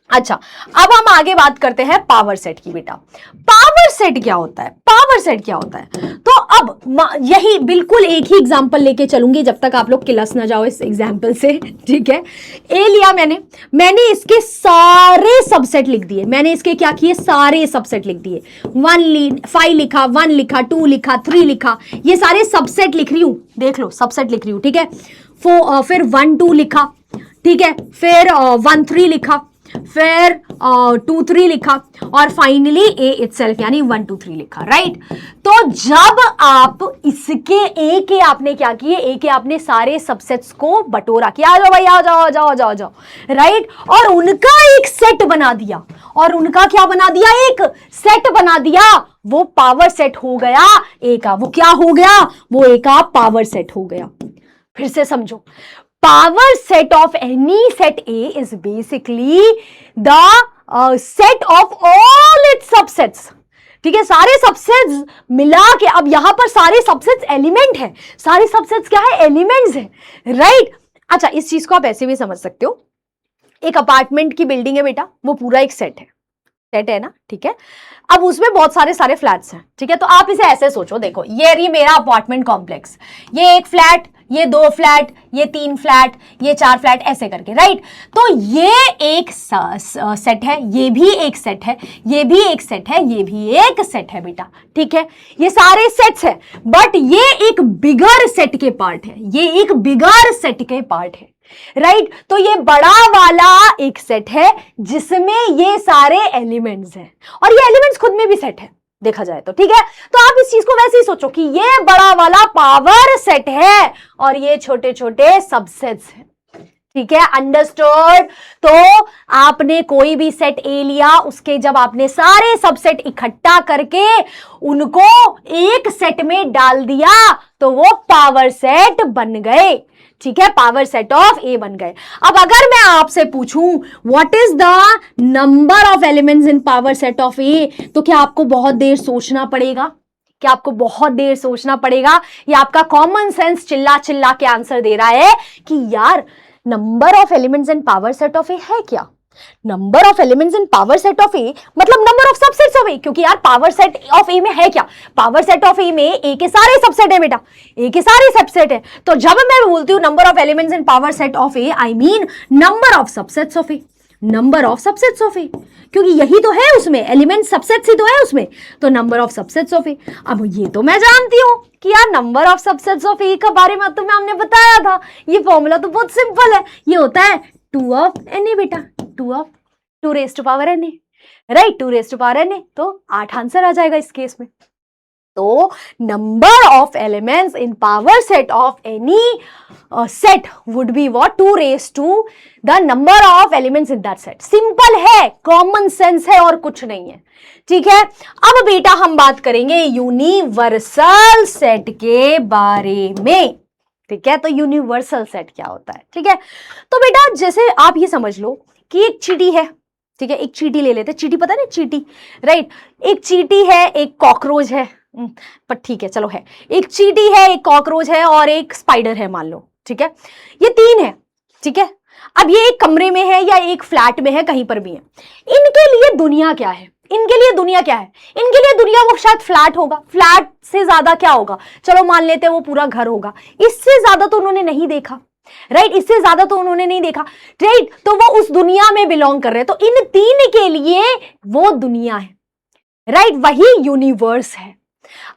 [SPEAKER 1] अच्छा, अब हम आगे बात करते हैं पावर सेट की। बेटा पावर सेट क्या होता है, पावर सेट क्या होता है, तो अब यही बिल्कुल एक ही एग्जांपल लेके चलूंगी जब तक आप लोग किलस ना जाओ इस एग्जांपल से, ठीक है। ए लिया मैंने इसके सारे सबसेट लिख दिए, मैंने इसके क्या किए, सारे सबसेट लिख दिए। 5 लिखा, 1 लिखा, 2 लिखा, 3 लिखा, ये सारे सबसेट लिख रही हूं, देख लो सबसेट लिख रही हूं, ठीक है। फिर 1 2 लिखा, ठीक है, फिर 1 3 लिखा, फिर 2 3 लिखा, और फाइनली ए इटसेल्फ यानी 1 2 3 लिखा, राइट। तो जब आप इसके ए के आपने क्या किए, ए के आपने सारे सबसेट्स को बटोरा किया, आ जाओ भाई, आ जाओ, आ जाओ, आ जाओ, आ जाओ, राइट, और उनका एक सेट बना दिया, और उनका क्या बना दिया, एक सेट बना दिया, वो पावर सेट हो गया ए का। वो क्या हो गया, वो ए का पावर सेट हो गया। फिर से समझो, power set of any set A is basically the set of all its subsets, ठीक है, सारे सबसेट्स मिला के। अब यहां पर सारे सबसेट्स एलिमेंट है, सारे सबसेट्स क्या है, एलिमेंट्स है, राइट। अच्छा, इस चीज को आप ऐसे भी समझ सकते हो, एक अपार्टमेंट की बिल्डिंग है बेटा, वो पूरा एक सेट है ना, ठीक है। अब उसमें बहुत सारे फ्लैट्स हैं, ठीक है। तो आप इसे ऐसे सोचो, देखो ये मेरा अपार्टमेंट कॉम्प्लेक्स, ये 1 फ्लैट, ये 2 फ्लैट, ये 3 फ्लैट, ये 4 फ्लैट, ऐसे करके, राइट। तो ये एक सेट है, ये भी एक सेट है, ये भी एक सेट है, ये भी एक सेट है बेटा, ठीक है। ये सारे सेट्स है, बट ये एक बिगर सेट के पार्ट है, ये एक बिगर सेट के पार्ट है, राइट। तो ये बड़ा वाला एक सेट है जिसमें ये सारे एलिमेंट्स हैं, और ये एलिमेंट्स खुद में भी सेट है देखा जाए तो, ठीक है। तो आप इस चीज को वैसे ही सोचो कि ये बड़ा वाला पावर सेट है और ये छोटे छोटे सबसेट्स हैं, ठीक है, अंडरस्टूड। तो आपने कोई भी सेट ए लिया, उसके जब आपने सारे सबसेट इकट्ठा करके उनको एक सेट में डाल दिया तो वो पावर सेट बन गए, ठीक है, पावर सेट ऑफ ए बन गए। अब अगर मैं आपसे पूछूं what is the number of elements in power set of A, तो क्या आपको बहुत देर सोचना पड़ेगा, क्या आपको बहुत देर सोचना पड़ेगा, या आपका कॉमन सेंस चिल्ला चिल्ला के आंसर दे रहा है कि यार number of elements in power set of A है क्या, number of elements in power set of A मतलब number of subsets of A, क्योंकि यार पावर सेट ऑफ ए में है क्या, पावर सेट ऑफ ए में ए के सारे सबसेट है बेटा, ए के सारे सबसेट है। तो जब मैं बोलती हूं number of elements in power set of A, I mean number of subsets of A, number of subsets of A, क्योंकि यही तो है उसमें, एलिमेंट सबसेट्स ही तो है उसमें, तो नंबर ऑफ सबसेट्स ऑफ ए। अब ये तो मैं जानती हूं कि यार नंबर ऑफ सबसेट्स ऑफ ए के बारे में तो हमने बताया था, ये फॉर्मूला तो बहुत सिंपल है, ये होता है 2 ऑफ na बेटा, 2 raise to power na, right, 2 raise to power na, तो 8 आंसर आ जाएगा इस केस में। तो number of elements in power set of any set would be what, 2 raise to the number of elements in that set. Simple है, कॉमन सेंस है और कुछ नहीं है, ठीक है। अब बेटा हम बात करेंगे यूनिवर्सल सेट के बारे में, ठीक है। तो यूनिवर्सल सेट क्या होता है, ठीक है। तो बेटा जैसे आप ये समझ लो कि एक चींटी है, ठीक है, एक चींटी ले लेते, चींटी पता नहीं, चींटी, राइट, एक चींटी है, एक कॉकरोच है, पर ठीक है चलो है, एक चींटी है, एक कॉकरोच है और एक स्पाइडर है मान लो, ठीक है, ये 3 है, ठीक है। अब ये एक कमरे में है या एक फ्लैट में है, कहीं पर भी है, इनके लिए दुनिया क्या है, इनके लिए दुनिया क्या है, इनके लिए दुनिया वो शायद फ्लैट होगा, फ्लैट से ज्यादा क्या होगा, चलो मान लेते हैं वो पूरा घर होगा, इससे ज्यादा तो उन्होंने नहीं देखा, राइट, इससे ज्यादा तो उन्होंने नहीं देखा, राइट। तो वो उस दुनिया में बिलोंग कर रहे हैं, तो इन 3 के लिए वो दुनिया है, राइट, वही यूनिवर्स है।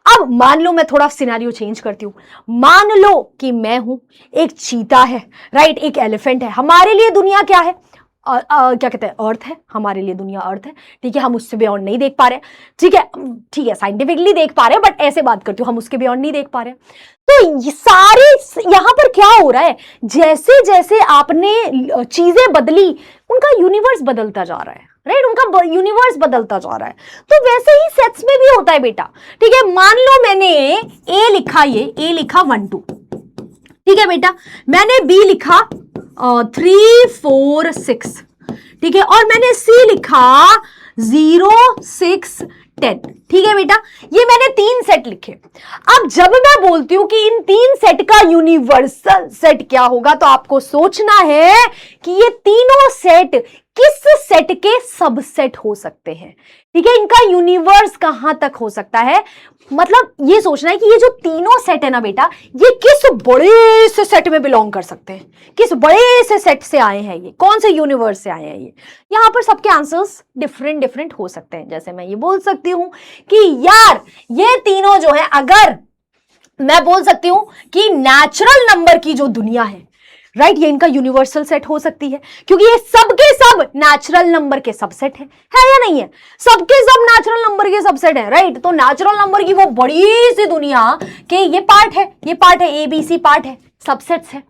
[SPEAKER 1] अब मान लो मैं थोड़ा सिनेरियो चेंज करती हूं, मान लो कि मैं हूं, एक चीता है, राइट, एक एलिफेंट है, हमारे लिए दुनिया क्या है, क्या कहते हैं, अर्थ है, हमारे लिए दुनिया अर्थ है, ठीक है, हम उससे बियॉन्ड नहीं देख पा रहे, ठीक है, ठीक है, साइंटिफिकली देख पा रहे हैं, बट ऐसे बात करती हूँ, हम उसके बियॉन्ड नहीं देख पा रहे। तो ये सारे यहां पर क्या हो रहा है, जैसे जैसे आपने चीजें बदली, उनका यूनिवर्स बदलता जा रहा है, राइट, उनका यूनिवर्स बदलता जा रहा है। तो वैसे ही सेट्स में भी होता है बेटा, ठीक है। मान लो मैंने ए लिखा, ये ए लिखा 1 2, ठीक है बेटा, मैंने बी लिखा 3 4 6, ठीक है, और मैंने सी लिखा 0 6 10, ठीक है बेटा, ये मैंने 3 सेट लिखे। अब जब मैं बोलती हूं कि इन 3 सेट का यूनिवर्सल सेट क्या होगा, तो आपको सोचना है कि ये तीनों सेट किस सेट के सबसेट हो सकते हैं, ठीक है, इनका यूनिवर्स कहां तक हो सकता है। मतलब ये सोचना है कि ये जो तीनों सेट है ना बेटा, ये किस बड़े से सेट में बिलोंग कर सकते हैं, किस बड़े से सेट से आए हैं, ये कौन से यूनिवर्स से आए हैं। ये यहां पर सबके आंसर्स डिफरेंट डिफरेंट हो सकते हैं। जैसे मैं ये बोल सकती हूं कि यार ये तीनों जो है, अगर मैं बोल सकती हूं कि नेचुरल नंबर की जो दुनिया है, राइट, ये इनका यूनिवर्सल सेट हो सकती है, क्योंकि ये सबके सब नेचुरल नंबर के सबसेट है या नहीं है, सबके सब नेचुरल नंबर के सबसेट है, राइट। तो नेचुरल नंबर की वो बड़ी सी दुनिया के ये पार्ट है, ये पार्ट है, ABC पार्ट है, सबसेट्स है,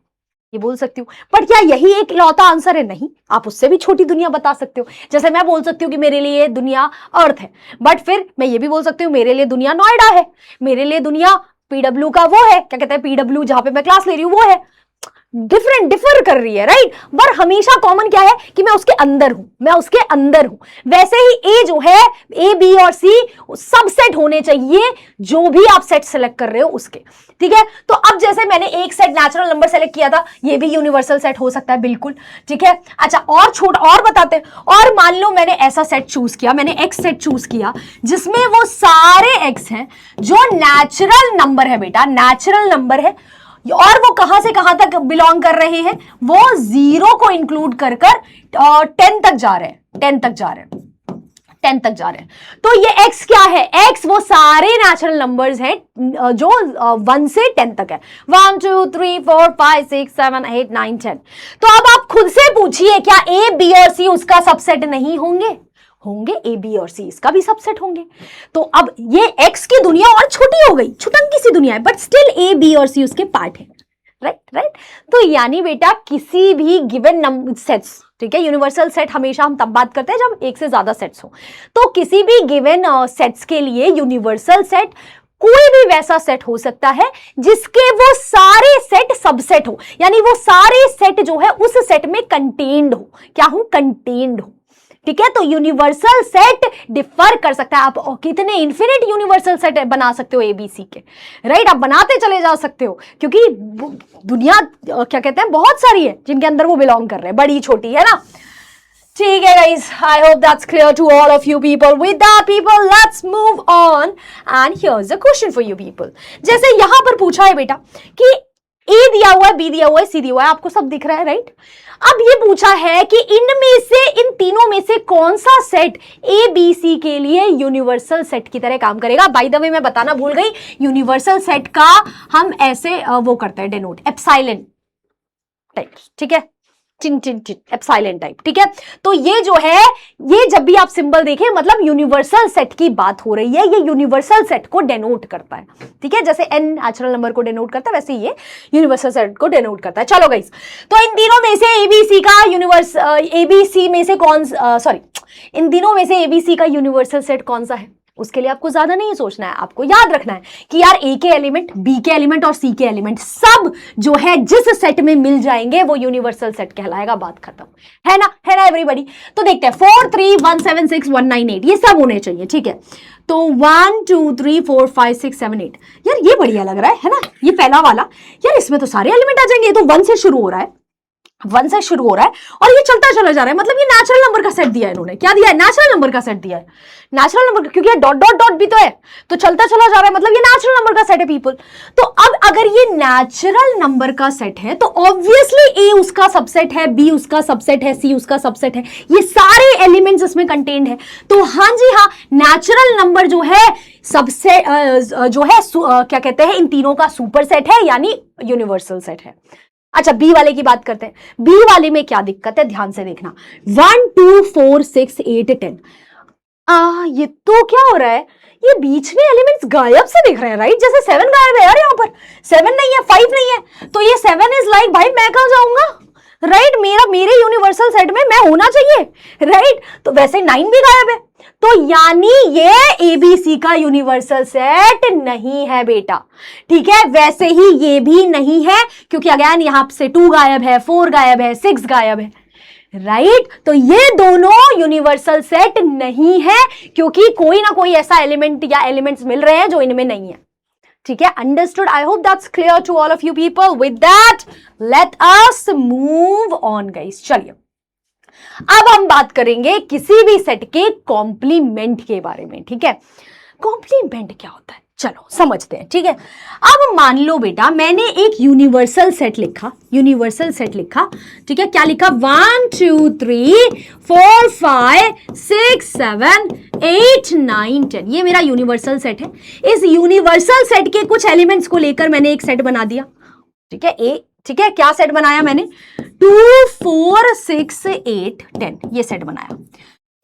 [SPEAKER 1] ये बोल सकती हूँ। पर क्या यही एक लौता आंसर है? नहीं, आप उससे भी छोटी दुनिया बता सकते हो। जैसे मैं बोल सकती हूँ कि मेरे लिए दुनिया अर्थ है, बट फिर मैं ये भी बोल सकती हूँ मेरे लिए दुनिया नोएडा है, मेरे लिए दुनिया PW का वो है, क्या कहते हैं, PW जहां पे मैं क्लास ले रही हूँ वो है। डिफरेंट डिफर कर रही है, राइट, पर हमेशा कॉमन क्या है कि मैं उसके अंदर हूं, मैं उसके अंदर हूं। वैसे ही ए जो है, A B और C सबसेट होने चाहिए जो भी आप सेट सेलेक्ट कर रहे हो उसके, ठीक है। तो अब जैसे मैंने एक सेट नेचुरल नंबर सेलेक्ट किया था, ये भी यूनिवर्सल सेट हो सकता है, बिल्कुल, ठीक है। अच्छा, और बताते हैं, और मान लो मैंने ऐसा सेट चूज किया, मैंने X सेट चूज किया जिसमें वो सारे X हैं जो नेचुरल नंबर है बेटा, नेचुरल नंबर है, और वो कहां से कहां तक बिलोंग कर रहे हैं, वो 0 को इंक्लूड कर 10 तक जा रहे हैं, 10 तक जा रहे हैं, 10 तक जा रहे हैं। तो ये x क्या है, x वो सारे नेचुरल नंबर्स हैं जो 1 से 10 तक है, 1 2 3 4 5 6 7 8 9 10। तो अब आप खुद से पूछिए, क्या A B और C उसका सबसेट नहीं होंगे? होंगे, A B और C इसका भी सबसेट होंगे। तो अब ये X की दुनिया और छोटी हो गई, छुटंकी सी दुनिया है, बट स्टिल A B और C उसके पार्ट है, राइट। तो यानी बेटा किसी भी गिवन नंबर सेट्स, ठीक है, यूनिवर्सल सेट हमेशा हम तब बात करते हैं जब एक से ज्यादा सेट्स हो। तो किसी भी गिवन सेट्स के लिए यूनिवर्सल सेट कोई भी वैसा सेट हो सकता है जिसके वो सारे सेट सबसेट हो, यानी वो सारे सेट जो है उस सेट में कंटेन्ड हो। क्या हो? कंटेन्ड हो, ठीक है। तो यूनिवर्सल सेट डिफर कर सकता है, आप कितने इन्फिनिट यूनिवर्सल सेट बना सकते हो ABC के, राइट, आप बनाते चले जा सकते हो, क्योंकि दुनिया क्या कहते हैं बहुत सारी है जिनके अंदर वो बिलोंग कर रहे हैं, बड़ी छोटी, है ना। ठीक है guys, I hope that's clear to all of you people. With that people let's move on and here's a question for you people. जैसे यहां पर पूछा है बेटा कि A दिया हुआ है, B दिया हुआ है, C दिया हुआ है, आपको सब दिख रहा है, राइट। अब ये पूछा है कि इनमें से, इन तीनों में से कौन सा सेट ABC के लिए यूनिवर्सल सेट की तरह काम करेगा। बाय द वे मैं बताना भूल गई, यूनिवर्सल सेट का हम ऐसे वो करते हैं डेनोट, एप्सिलॉन टाइप, ठीक है, चिन चिन चिन, एप्सिलॉन टाइप, ठीक है। तो ये जो है, ये जब भी आप सिंबल देखें मतलब यूनिवर्सल सेट की बात हो रही है, ये यूनिवर्सल सेट को डेनोट करता है, ठीक है। जैसे n नेचुरल नंबर को डेनोट करता है, वैसे ये यूनिवर्सल सेट को डेनोट करता है। चलो गाइस, तो इन तीनों में से ABC का यूनिवर्स ABC में से कौन, सॉरी, इन तीनों में से ABC का यूनिवर्सल सेट कौन सा है, उसके लिए आपको ज्यादा नहीं सोचना है, आपको याद रखना है कि यार A के एलिमेंट, B के एलिमेंट और C के एलिमेंट सब जो है जिस सेट में मिल जाएंगे वो यूनिवर्सल सेट कहलाएगा, बात खत्म, है ना एवरीबॉडी। तो देखते हैं 4 3 1 7 6 1 9 8 ये सब होने चाहिए, ठीक है। तो 1 2 3 4 5 6 7 8, यार ये बढ़िया लग रहा है ना, ये पहला वाला, यार इसमें तो सारे एलिमेंट आ जाएंगे। ये तो 1 से शुरू हो रहा है, 1 से शुरू हो रहा है और ये चलता चला जा रहा है, मतलब ये नेचुरल नंबर का सेट दिया है इन्होंने। क्या दिया है? नेचुरल नंबर का सेट दिया है, नेचुरल नंबर, क्योंकि ये डॉट डॉट डॉट भी तो है, तो चलता चला जा रहा है, मतलब ये नेचुरल नंबर का सेट है पीपल। तो अब अगर ये नेचुरल नंबर का सेट है तो ऑब्वियसली A उसका सबसेट है, B उसका सबसेट है, C उसका सबसेट है, ये सारे एलिमेंट्स इसमें कंटेन्ड है। तो हाँ जी हाँ, नेचुरल नंबर जो है सबसे जो है क्या कहते हैं, इन तीनों का सुपर सेट है, यानी यूनिवर्सल सेट है। अच्छा बी वाले की बात करते हैं। बी वाले में क्या दिक्कत है, ध्यान से देखना। 1 2 4 6 8 10, ये तो क्या हो रहा है, ये बीच में एलिमेंट्स गायब से दिख रहे हैं, राइट? जैसे 7 गायब है यार, यहाँ पर 7 नहीं है, 5 नहीं है, तो ये 7 इज लाइक भाई मैं कहां जाऊंगा, राइट? मेरे यूनिवर्सल सेट में मैं होना चाहिए, राइट? तो वैसे 9 भी गायब है, तो यानी ये एबीसी का यूनिवर्सल सेट नहीं है बेटा, ठीक है? वैसे ही ये भी नहीं है, क्योंकि अगेन यहां से 2 गायब है, 4 गायब है, 6 गायब है, राइट? तो ये दोनों यूनिवर्सल सेट नहीं है, क्योंकि कोई ना कोई ऐसा एलिमेंट या एलिमेंट्स मिल रहे हैं जो इनमें नहीं है, ठीक है? Understood? I hope that's clear to all of you people. With that let us move on guys. चलिए अब हम बात करेंगे किसी भी सेट के कॉम्प्लीमेंट के बारे में, ठीक है? कॉम्प्लीमेंट क्या होता है चलो समझते हैं, ठीक है? अब मान लो बेटा मैंने एक यूनिवर्सल सेट लिखा, ठीक है? क्या लिखा? 1 2 3 4 5 6 7 8 9 10, ये मेरा यूनिवर्सल सेट है. इस यूनिवर्सल सेट के कुछ एलिमेंट्स को लेकर मैंने एक सेट बना दिया, ठीक है? ठीक है, क्या सेट बनाया मैंने? 2 4 6 8 10, ये सेट बनाया.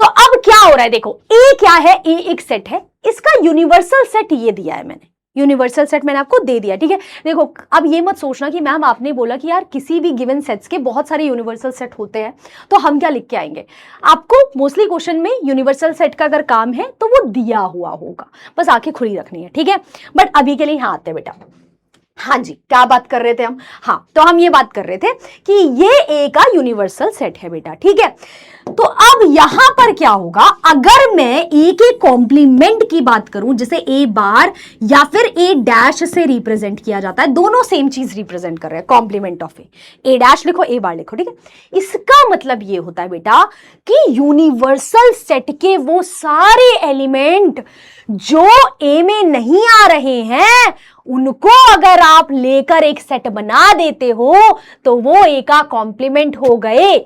[SPEAKER 1] तो अब क्या हो रहा है, देखो ए क्या है, ए एक सेट है, इसका यूनिवर्सल सेट ये दिया है मैंने, यूनिवर्सल सेट मैंने आपको दे दिया, ठीक है? देखो अब ये मत सोचना कि मैम आपने बोला कि यार किसी भी गिवन सेट्स के बहुत सारे यूनिवर्सल सेट होते हैं, तो हम क्या लिख के आएंगे? आपको मोस्टली क्वेश्चन में यूनिवर्सल सेट का अगर काम है तो वो दिया हुआ होगा, बस आंखें खुली रखनी है, ठीक है? बट अभी के लिए यहां आते हैं बेटा. हाँ जी, क्या बात कर रहे थे हम? हाँ, तो हम ये बात कर रहे थे कि ये ए का यूनिवर्सल सेट है बेटा, ठीक है? तो अब यहां पर क्या होगा, अगर मैं ए के कॉम्प्लीमेंट की बात करूं, जैसे ए बार या फिर ए डैश से रिप्रेजेंट किया जाता है, दोनों सेम चीज रिप्रेजेंट कर रहे हैं, कॉम्प्लीमेंट ऑफ ए डैश लिखो, ए बार लिखो, ठीक है? इसका मतलब ये होता है बेटा कि यूनिवर्सल सेट के वो सारे एलिमेंट जो ए में नहीं आ रहे हैं, उनको अगर आप लेकर एक सेट बना देते हो तो वो ए का कॉम्प्लीमेंट हो गए,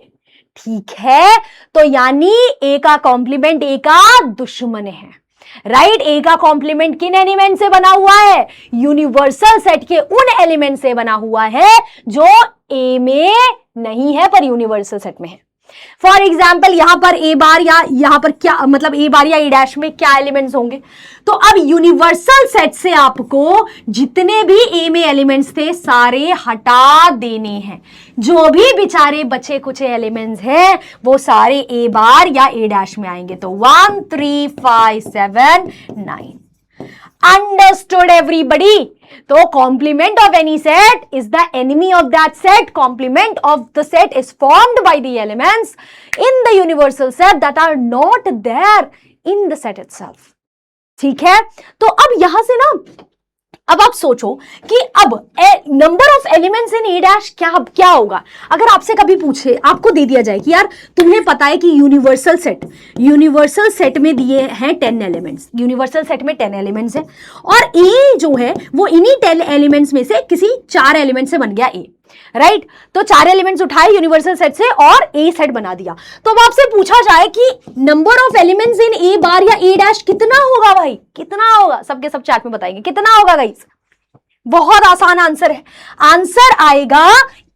[SPEAKER 1] ठीक है? तो यानी ए का कॉम्प्लीमेंट ए का दुश्मन है, राइट? ए का कॉम्प्लीमेंट किन एलिमेंट से बना हुआ है? यूनिवर्सल सेट के उन एलिमेंट से बना हुआ है जो ए में नहीं है पर यूनिवर्सल सेट में है. फॉर एग्जाम्पल यहां पर ए बार या यहां पर क्या मतलब ए बार या ए डैश में क्या एलिमेंट्स होंगे? तो अब यूनिवर्सल सेट से आपको जितने भी ए में एलिमेंट्स थे सारे हटा देने हैं. जो भी बेचारे बचे कुछ एलिमेंट्स हैं वो सारे ए बार या ए डैश में आएंगे. तो 1 3 5 7 9. Understood everybody? तो complement of any set is the enemy of that set. Complement of the set is formed by the elements in the universal set that are not there in the set itself. ठीक है? तो अब यहां से ना, अब आप सोचो कि अब number of elements in A dash क्या होगा? अगर आपसे कभी पूछे, आपको दे दिया जाए कि यार तुम्हें पता है कि यूनिवर्सल सेट में दिए हैं 10 एलिमेंट्स, यूनिवर्सल सेट में 10 एलिमेंट्स हैं और ए जो है वो इन्हीं 10 एलिमेंट्स में से किसी 4 एलिमेंट से बन गया ए, राइट? तो 4 एलिमेंट्स उठाए यूनिवर्सल सेट से और ए सेट बना दिया. तो अब आपसे पूछा जाए कि नंबर ऑफ एलिमेंट्स इन ए बार या ए डैश कितना होगा भाई? कितना होगा? सबके सब चैट में बताएंगे कितना होगा गाइस. बहुत आसान आंसर है. आंसर आएगा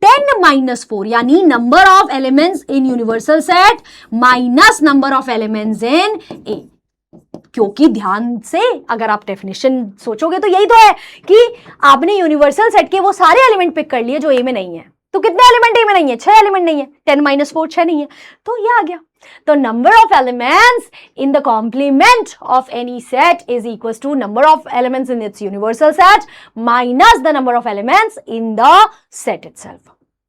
[SPEAKER 1] 10 - 4, यानी number of elements in universal set minus number of elements in A. क्योंकि ध्यान से अगर आप डेफिनेशन सोचोगे तो यही तो है कि आपने यूनिवर्सल सेट के वो सारे एलिमेंट पिक कर लिए जो ए में नहीं है. तो कितने एलिमेंट ए में नहीं है? 6 एलिमेंट नहीं है. 10 - 4 6 नहीं है, तो ये आ गया. तो number of elements in the complement of any set is equal to number of elements in its universal set minus the number of elements in the set itself.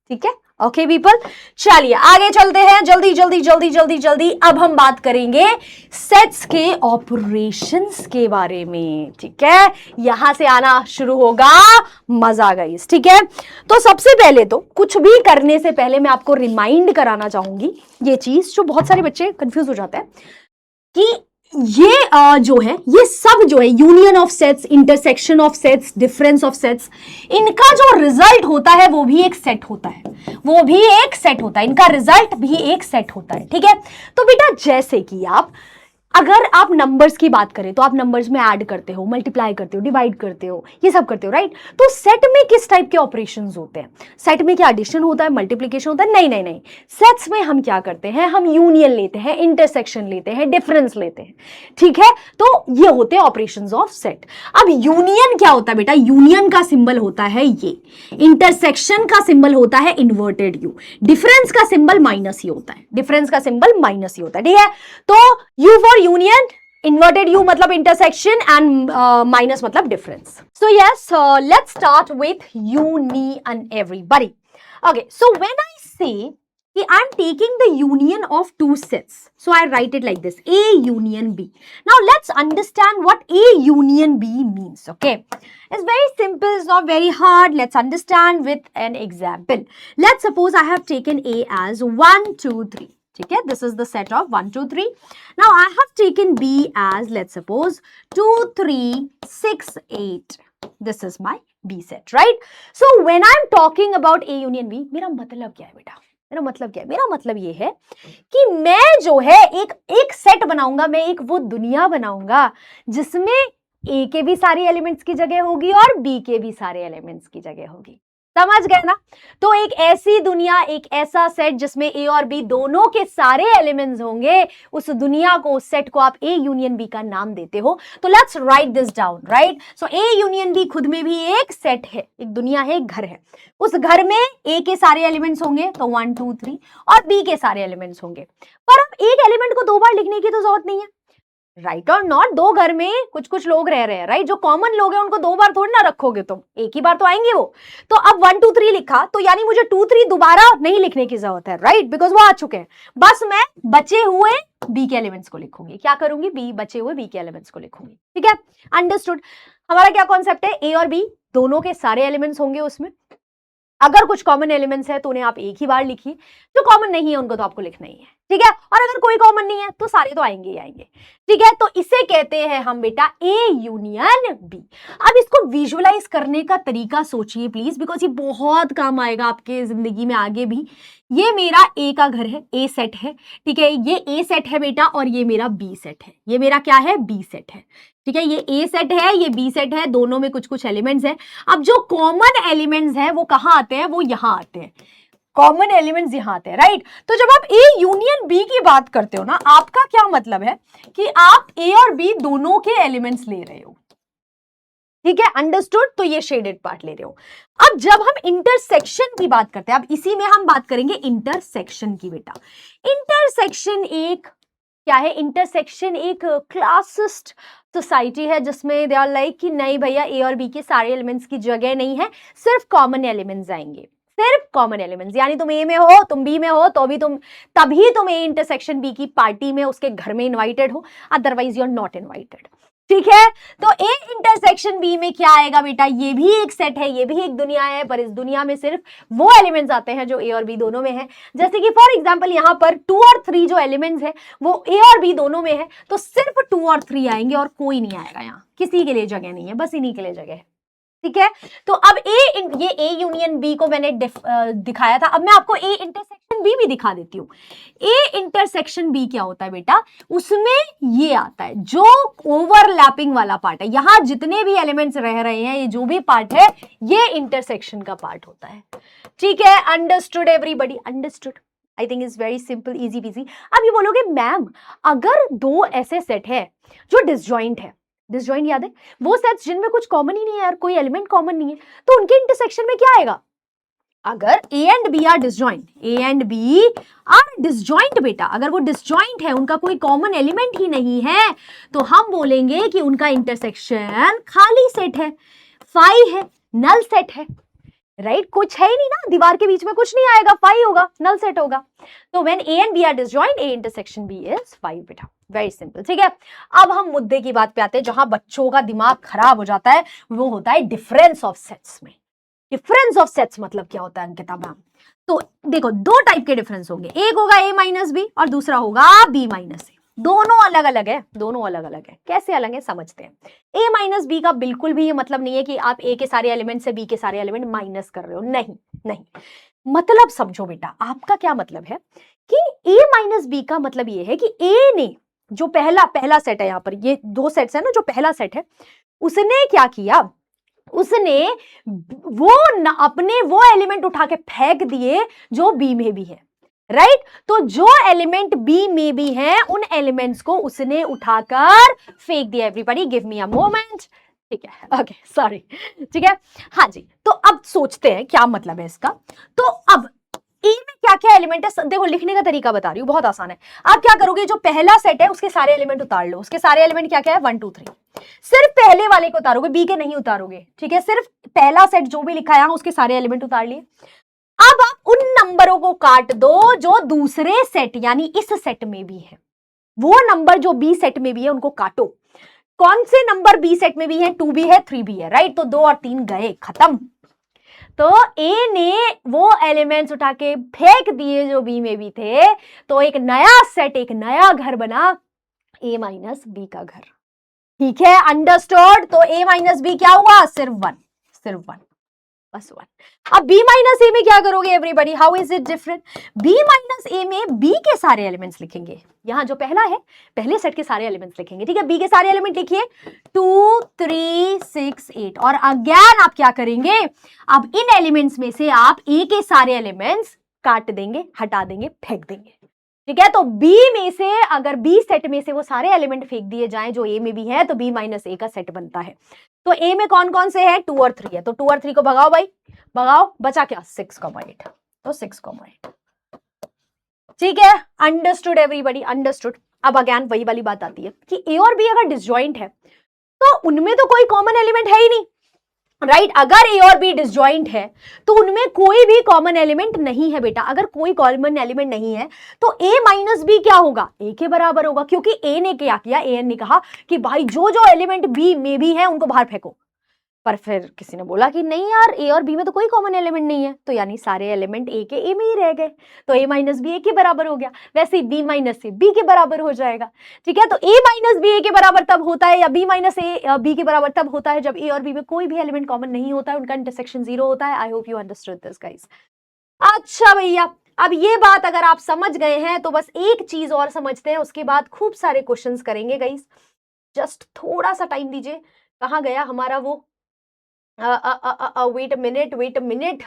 [SPEAKER 1] ठीक है? ओके पीपल, चलिए आगे चलते हैं. जल्दी. अब हम बात करेंगे सेट्स के ऑपरेशंस के बारे में. ठीक है, यहां से आना शुरू होगा मजा गाइस. ठीक है, तो सबसे पहले तो कुछ भी करने से पहले मैं आपको रिमाइंड कराना चाहूंगी ये चीज, जो बहुत सारे बच्चे कंफ्यूज हो जाते हैं कि ये जो है, ये सब जो है union of sets, intersection of sets, difference of sets, इनका जो रिजल्ट होता है वो भी एक सेट होता है, इनका रिजल्ट भी एक सेट होता है. ठीक है, तो बेटा जैसे कि आप अगर आप नंबर्स की बात करें तो आप नंबर्स में ऐड करते हो, मल्टीप्लाई करते हो, डिवाइड करते हो, ये सब करते हो, राइट? तो सेट में किस टाइप के ऑपरेशंस होते हैं? सेट में क्या एडिशन होता है, मल्टीप्लिकेशन होता है? नहीं नहीं नहीं, सेट्स में हम क्या करते हैं, हम यूनियन लेते हैं, इंटरसेक्शन लेते हैं, डिफरेंस लेते हैं, ठीक है? तो ये होते हैं ऑपरेशंस ऑफ सेट। अब यूनियन क्या होता है बेटा? यूनियन का सिंबल होता है ये, इंटरसेक्शन का सिंबल होता है इन्वर्टेड यू, डिफरेंस का सिंबल माइनस ही होता है, डिफरेंस का सिंबल माइनस ही होता है, ठीक है? तो you for union, inverted u मतलब intersection and minus मतलब difference. So yes, let's start with union everybody. Okay, so when I say I'm taking the union of two sets, so I write it like this, A union B. Now let's understand what A union B means. Okay, it's very simple, it's not very hard. Let's understand with an example. Let's suppose I have taken A as 1 2 3. ठीक है, this is the set of 1 2 3. Now I have taken B as, let's suppose, 2 3 6 8. This is my B set, right? So when I'm talking about A union B, मेरा मतलब क्या है बेटा? मेरा मतलब क्या है? मेरा मतलब ये है कि मैं जो है एक सेट बनाऊंगा, मैं एक वो दुनिया बनाऊंगा जिसमें A के भी सारे एलिमेंट्स की जगह होगी और B के भी सारे एलिमेंट्स की जगह होगी। समझ गए ना? तो एक ऐसी दुनिया, एक ऐसा सेट जिसमें A और B दोनों के सारे एलिमेंट्स होंगे, उस दुनिया को, उस सेट को आप A यूनियन B का नाम देते हो। तो let's write this down, right? So A union B खुद में भी एक सेट है, एक दुनिया है, एक घर है। उस घर में A के सारे एलिमेंट्स होंगे तो 1 2 3, और B के सारे एलिमेंट्स होंगे। पर अब एक एलिमेंट को 2 बार लिखने की तो जरूरत नहीं है, राइट और नॉट? दो घर में कुछ कुछ लोग रह रहे हैं, राइट? जो कॉमन लोग हैं उनको 2 बार थोड़ी ना रखोगे तुम, एक ही बार तो आएंगे वो। तो अब 1 2 3 लिखा तो यानी मुझे 2 3 दोबारा नहीं लिखने की जरूरत है, राइट? बिकॉज वो आ चुके हैं। बस मैं बचे हुए बी के एलिमेंट्स को लिखूंगी। क्या करूंगी? बी, बचे हुए बी के एलिमेंट्स को लिखूंगी, ठीक है? अंडरस्टूड? हमारा क्या कॉन्सेप्ट है? ए और बी दोनों के सारे एलिमेंट्स होंगे उसमें। अगर कुछ कॉमन एलिमेंट्स है तो उन्हें आप एक ही बार लिखिए, जो कॉमन नहीं है उनको तो आपको लिखना ही है, ठीक है? और अगर कोई कॉमन नहीं है तो सारे तो आएंगे ही आएंगे, ठीक है? तो इसे कहते हैं हम बेटा A यूनियन B। अब इसको विजुअलाइज करने का तरीका सोचिए प्लीज, बिकॉज ये बहुत काम आएगा आपके जिंदगी में आगे भी। ये मेरा A का घर है, A सेट है, ठीक है? ये A सेट है बेटा, और ये मेरा B सेट है। ये मेरा क्या है? B सेट है, ठीक है? ये A सेट है, ये B सेट है, दोनों में कुछ कुछ एलिमेंट्स हैं। अब जो कॉमन एलिमेंट्स हैं वो कहाँ आते हैं? वो यहाँ आते हैं, कॉमन एलिमेंट्स यहाँ आते हैं, राइट? तो जब आप A यूनियन B की बात करते हो ना, आपका क्या मतलब है कि आप A और B दोनों के एलिमेंट्स ले रहे हो, ठीक है? अंडरस्टूड? तो ये शेडेड पार्ट ले रहे हो। अब जब हम इंटरसेक्शन की बात करते हैं, अब इसी में हम बात करेंगे इंटरसेक्शन की बेटा। इंटरसेक्शन एक क्या है? इंटरसेक्शन एक क्लासिस्ट सोसाइटी है जिसमें दे आर लाइक कि नहीं भैया A और B के सारे एलिमेंट्स की जगह नहीं है, सिर्फ कॉमन एलिमेंट्स आएंगे, सिर्फ कॉमन एलिमेंट्स। यानी तुम A में हो, तुम B में हो, तो भी तभी तुम A इंटरसेक्शन B की पार्टी में, उसके घर में इनवाइटेड हो, otherwise you are not invited, ठीक है? तो A इंटरसेक्शन B में क्या आएगा बेटा? ये भी एक सेट है, ये भी एक दुनिया है, पर इस दुनिया में सिर्फ वो एलिमेंट्स आते हैं जो A और B दोनों में है। जैसे कि फॉर एग्जांपल यहाँ पर 2 और 3 जो एलिमेंट्स है वो A और B दोनों में है, तो सिर्फ 2 और 3 आएंगे और कोई नहीं आएगा। यहाँ किसी के लिए जगह नहीं है, बस इन्हीं के लिए जगह है, ठीक है? तो अब ये A यूनियन B को मैंने दिखाया था, अब मैं आपको A इंटरसेक्शन B भी दिखा देती हूँ। A इंटरसेक्शन B क्या होता है बेटा? उसमें ये आता है जो ओवरलैपिंग वाला पार्ट है, यहां जितने भी एलिमेंट्स रह रहे हैं, ये जो भी पार्ट है, ये इंटरसेक्शन का पार्ट होता है, ठीक है? Understood everybody? Understood? I think is very simple, easy PG. अब ये बोलोगे मैम अगर 2 ऐसे सेट है जो डिसजॉइंट है, डिसजॉइंट याद है? वो सेट्स जिनमें कुछ कॉमन ही नहीं है यार, कोई एलिमेंट कॉमन नहीं है, तो उनके इंटरसेक्शन में क्या आएगा? अगर A and B are disjoint, A and B are disjoint बेटा, अगर वो डिसजॉइंट है, उनका कोई कॉमन एलिमेंट ही नहीं है, तो हम बोलेंगे कि उनका इंटरसेक्शन खाली सेट है, फाई है, नल सेट है, राइट? कुछ है ही नहीं ना, दीवार के बीच में कुछ नहीं आएगा, फाई होगा, नल सेट होगा। तो when A and B are disjoint, A intersection B is phi बेटा, वेरी सिंपल, ठीक है? अब हम मुद्दे की बात पे आते हैं, जहां बच्चों का दिमाग खराब हो जाता है, वो होता है डिफरेंस ऑफ सेट्स में। डिफरेंस ऑफ सेट्स मतलब क्या होता है अंकिता मैम? तो देखो 2 टाइप के डिफरेंस होंगे, एक होगा A माइनस बी और दूसरा होगा B माइनस ए। दोनों अलग अलग है, दोनों अलग अलग है। कैसे अलग है समझते हैं। A माइनस बी का बिल्कुल भी ये मतलब नहीं है कि आप A के सारे एलिमेंट से B के सारे एलिमेंट माइनस कर रहे हो, नहीं नहीं। मतलब समझो बेटा, आपका क्या मतलब है कि A माइनस बी का मतलब ये है कि A ने जो पहला सेट है, यहां पर ये दो सेट्स है ना, जो पहला सेट है उसने क्या किया, उसने अपने वो एलिमेंट उठा के फेंक दिए जो बी में भी है, राइट। तो जो एलिमेंट बी में भी है उन एलिमेंट्स को उसने उठाकर फेंक दिया। Everybody give me a moment, ठीक है, ओके सॉरी, ठीक है। हाँ जी, तो अब सोचते हैं क्या मतलब है इसका। तो अब ए में क्या क्या एलिमेंट है, देखो लिखने का तरीका बता रही हूँ, बहुत आसान है। आप क्या करोगे, जो पहला सेट है उसके सारे एलिमेंट उतार लो। उसके सारे एलिमेंट क्या क्या है, 1 2 3। सिर्फ पहले वाले को उतारोगे, बी के नहीं उतारोगे, ठीक है। सिर्फ पहला सेट जो भी लिखा है उसके सारे एलिमेंट उतार लिए। अब आप उन नंबरों को काट दो जो दूसरे सेट यानी इस सेट में भी है। वो नंबर जो बी सेट में भी है उनको काटो। कौन से नंबर बी सेट में भी है, 2 भी है, 3 भी है, राइट। तो 2 और 3 गए, खत्म। तो ए ने वो एलिमेंट्स उठा के फेंक दिए जो बी में भी थे, तो एक नया सेट, एक नया घर बना, ए माइनस बी का घर। ठीक है, अंडरस्टूड। तो ए माइनस बी क्या हुआ, सिर्फ 1, सिर्फ 1, बस 1। अब बी माइनस ए में क्या करोगे everybody, how is it different. B minus A में बी के सारे एलिमेंट्स लिखेंगे, यहां जो पहला है पहले सेट के सारे एलिमेंट्स लिखेंगे, ठीक है। बी के सारे एलिमेंट लिखिए, 2 3 6 8। और अगेन आप क्या करेंगे, अब इन एलिमेंट्स में से आप ए के सारे एलिमेंट्स काट देंगे, हटा देंगे, फेंक देंगे, ठीक है। तो बी में से अगर बी सेट में से वो सारे एलिमेंट फेंक दिए जाएं जो ए में भी है, तो बी माइनस ए का सेट बनता है। तो ए में कौन कौन से है, 2 और 3 है, तो 2 और 3 को भगाओ भाई, भगाओ, बचा क्या, 6 8। तो 6 8, ठीक है। Understood everybody, understood. अब अगेन वही वाली बात आती है कि ए और बी अगर डिसजॉइंट है तो उनमें तो कोई कॉमन एलिमेंट है ही नहीं, राइट। अगर ए और बी डिसजॉइंट है तो उनमें कोई भी कॉमन एलिमेंट नहीं है बेटा। अगर कोई कॉमन एलिमेंट नहीं है तो ए माइनस बी क्या होगा, ए के बराबर होगा, क्योंकि ए ने क्या किया, ए ने कहा कि भाई जो जो एलिमेंट बी में भी है उनको बाहर फेंको। पर फिर किसी ने बोला कि नहीं यार, ए और बी में तो कोई कॉमन एलिमेंट नहीं है, तो यानी सारे एलिमेंट ए के ए में ही रह गए, तो ए माइनस बी ए के बराबर हो गया। वैसे ही बी माइनस से बी के बराबर हो जाएगा, ठीक है। तो ए माइनस बी ए के बराबर तब होता है, या बी माइनस ए बी के बराबर तब होता है जब ए और बी में कोई भी एलिमेंट कॉमन नहीं होता है, उनका इंटरसेक्शन 0 होता है। I hope you understood this guys. अच्छा भैया, अब ये बात अगर आप समझ गए हैं तो बस एक चीज और समझते हैं, उसके बाद खूब सारे क्वेश्चंस करेंगे गाइस। जस्ट थोड़ा सा टाइम दीजिए। कहाँ गया हमारा वो, wait a minute, wait a minute.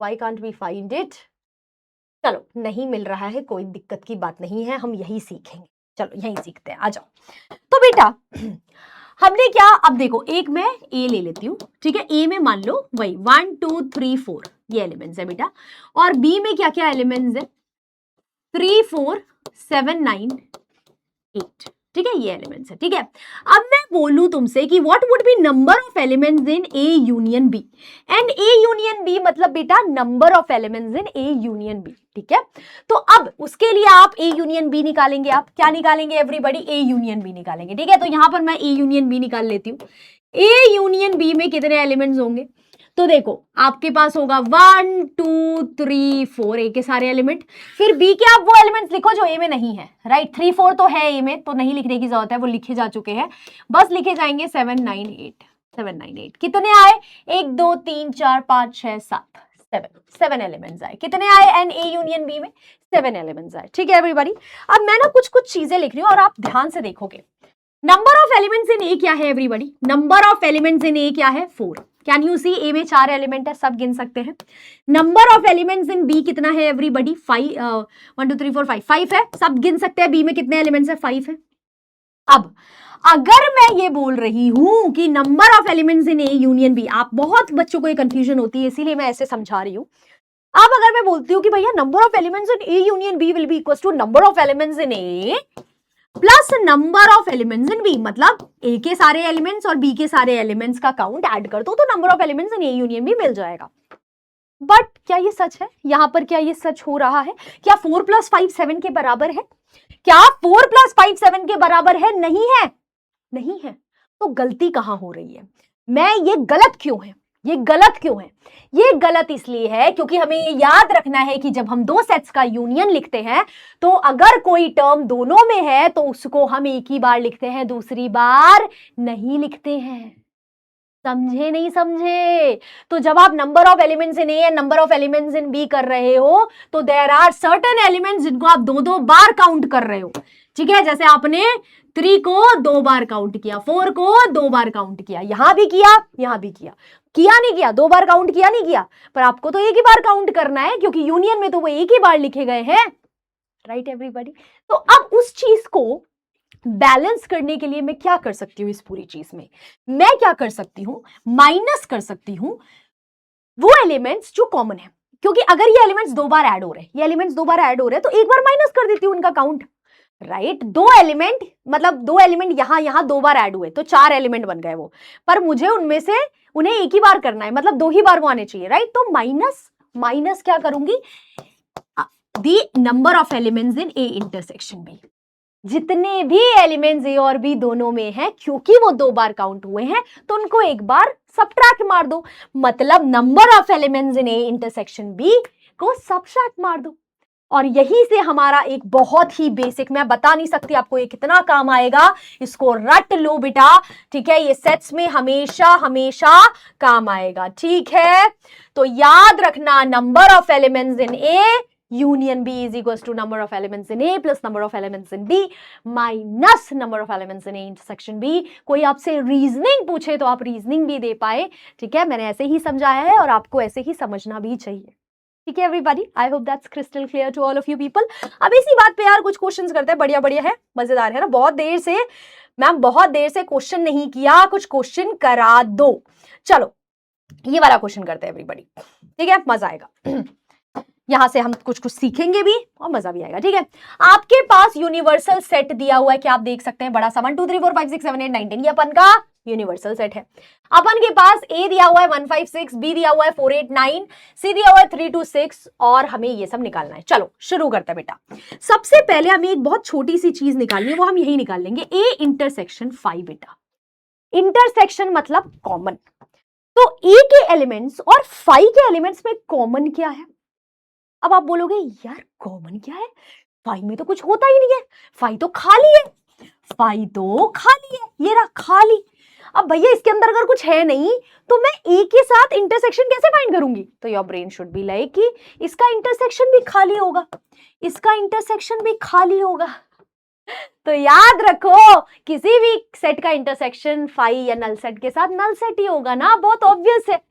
[SPEAKER 1] Why can't we find it? चलो, नहीं मिल रहा है, कोई दिक्कत की बात नहीं है, हम यही सीखेंगे। चलो यही सीखते हैं, आ जाओ। तो बेटा हमने क्या, अब देखो, एक मैं ए ले लेती हूँ, ठीक है। ए में मान लो वही 1 2 3 4 ये एलिमेंट्स है बेटा, और बी में क्या क्या एलिमेंट्स है, 3 4 7 9 8, ठीक है, ये एलिमेंट्स है, ठीक है। अब मैं बोलूं तुमसे कि what would be number of elements in A union B, and A union B मतलब बेटा number of elements in A union B, ठीक है। तो अब उसके लिए आप ए यूनियन बी निकालेंगे। आप क्या निकालेंगे एवरीबॉडी, ए यूनियन बी निकालेंगे, ठीक है। तो यहां पर मैं ए यूनियन बी निकाल लेती हूँ। ए यूनियन बी में कितने एलिमेंट्स होंगे, तो देखो आपके पास होगा 1 2 3 4 ए के सारे एलिमेंट। फिर बी के आप वो एलिमेंट्स लिखो जो ए में नहीं है, राइट। 3 4 तो है ए में, तो नहीं लिखने की जरूरत है, वो लिखे जा चुके हैं, बस लिखे जाएंगे 7 9 8। 7 9 8 कितने आए, 1 2 3 4 5 6 7 7 एलिमेंट्स आए। कितने आए एन ए यूनियन बी में, 7 एलिमेंट्स आए, ठीक है एवरीबॉडी। अब मैं ना कुछ कुछ चीजें लिख रही हूँ और आप ध्यान से देखोगे। Number of elements in A क्या है everybody, number of elements in A क्या है, 4। कैन यू सी, ए में 4 एलिमेंट है, सब गिन सकते हैं। Number of elements in B कितना है एवरीबॉडी, 5 1 2 3 4 5 5 है, सब गिन सकते हैं। बी में कितने एलिमेंट्स है, 5 है। अब अगर मैं ये बोल रही हूं कि number of elements in A union B, आप बहुत बच्चों को ये कंफ्यूजन होती है, इसीलिए मैं ऐसे समझा रही हूं। अब अगर मैं बोलती हूँ कि भैया number of elements in A union B will be equal to number of elements in A plus number of elements in B, मतलब ए के सारे एलिमेंट्स और बी के सारे एलिमेंट्स का काउंट ऐड कर दो तो number of elements in A union B मिल जाएगा। बट क्या ये सच है, यहां पर क्या ये सच हो रहा है, क्या 4 + 5 7 के बराबर है, क्या 4 + 5 7 के बराबर है, नहीं है, नहीं है। तो गलती कहां हो रही है, मैं ये गलत क्यों है, ये गलत क्यों है, ये गलत इसलिए है क्योंकि हमें ये याद रखना है कि जब हम दो सेट्स का यूनियन लिखते हैं तो अगर कोई टर्म दोनों में है तो उसको हम एक ही बार लिखते हैं, दूसरी बार नहीं लिखते हैं। समझे नहीं समझे? तो जब आप number of elements in A and number of elements in B कर रहे हो तो देयर आर सर्टेन एलिमेंट्स जिनको आप दो दो बार काउंट कर रहे हो, ठीक है? जैसे आपने 3 को 2 बार काउंट किया, 4 को 2 बार काउंट किया, यहां भी किया, यहां भी किया, किया नहीं किया, 2 बार काउंट किया नहीं किया, पर आपको तो एक ही बार काउंट करना है क्योंकि यूनियन में तो वो एक ही बार लिखे गए हैं, राइट एवरीबॉडी? तो अब उस चीज को बैलेंस करने के लिए मैं क्या कर सकती हूं? इस पूरी चीज में मैं क्या कर सकती हूं? माइनस कर सकती हूं वो एलिमेंट्स जो कॉमन है, क्योंकि अगर ये एलिमेंट्स 2 बार ऐड हो रहे हैं, ये एलिमेंट्स 2 बार ऐड हो रहे हैं तो एक बार माइनस कर देती हूं उनका काउंट, राइट? 2 एलिमेंट मतलब 2 एलिमेंट यहां 2 बार ऐड हुए तो 4 एलिमेंट बन गए वो, पर मुझे उनमें से उन्हें एक ही बार करना है, मतलब 2 ही बार वो आने चाहिए, राइट? तो माइनस क्या करूंगी? The number of elements in A intersection B, जितने भी एलिमेंट्स ए और बी दोनों में हैं, क्योंकि वो 2 बार काउंट हुए हैं तो उनको एक बार सबट्रैक्ट मार दो, मतलब number of elements in A intersection B को सबट्रैक्ट मार दो। और यही से हमारा एक बहुत ही बेसिक, मैं बता नहीं सकती आपको ये कितना काम आएगा, इसको रट लो बेटा, ठीक है? ये सेट्स में हमेशा हमेशा काम आएगा, ठीक है? तो याद रखना, number of elements in A union B is equals to number of elements in A plus number of elements in B minus number of elements in A intersection B। कोई आपसे रीजनिंग पूछे तो आप रीजनिंग भी दे पाए, ठीक है? मैंने ऐसे ही समझाया है और आपको ऐसे ही समझना भी चाहिए, ठीक है everybody? I hope that's crystal clear to all of you people. अब इसी बात पे यार कुछ क्वेश्चंस करते हैं, बढ़िया बढ़िया है, मजेदार है ना? बहुत देर से मैम, बहुत देर से क्वेश्चन नहीं किया, कुछ क्वेश्चन करा दो। चलो ये वाला क्वेश्चन करते हैं एवरीबॉडी, ठीक है? मजा आएगा, यहां से हम कुछ कुछ सीखेंगे भी और मजा भी आएगा, ठीक है? आपके पास यूनिवर्सल सेट दिया हुआ है, क्या आप देख सकते हैं? बड़ा सा 1 2 3 4 5 6 7 8 9 10, ये अपन का यूनिवर्सल सेट है। अपन के पास ए दिया हुआ है 1 5 6, बी दिया हुआ है 4 8 9, सी दिया हुआ है 3 2 6 और हमें ये सब निकालना है। चलो शुरू करते हैं बेटा। सबसे पहले हमें एक बहुत छोटी सी चीज निकालनी है, वो हम यही निकाल लेंगे, ए इंटरसेक्शन फाई बेटा। इंटरसेक्शन मतलब कॉमन, तो ए के एलिमेंट्स और फाई के एलिमेंट्स में कॉमन क्या है? अब आप बोलोगे यार कॉमन क्या है, फाई में तो कुछ होता ही नहीं है, फाई तो खाली है, फाई तो खाली है, ये रहा खाली। अब भैया इसके अंदर अगर कुछ है नहीं तो मैं ए के साथ इंटरसेक्शन कैसे फाइंड करूंगी? तो your brain should be like कि इसका इंटरसेक्शन भी खाली होगा, इसका इंटरसेक्शन भी खाली होगा। तो याद रखो, किसी भी सेट का इंटरसेक्शन फाई या नल सेट के साथ नल सेट ही होगा ना, बहुत ऑब्वियस है,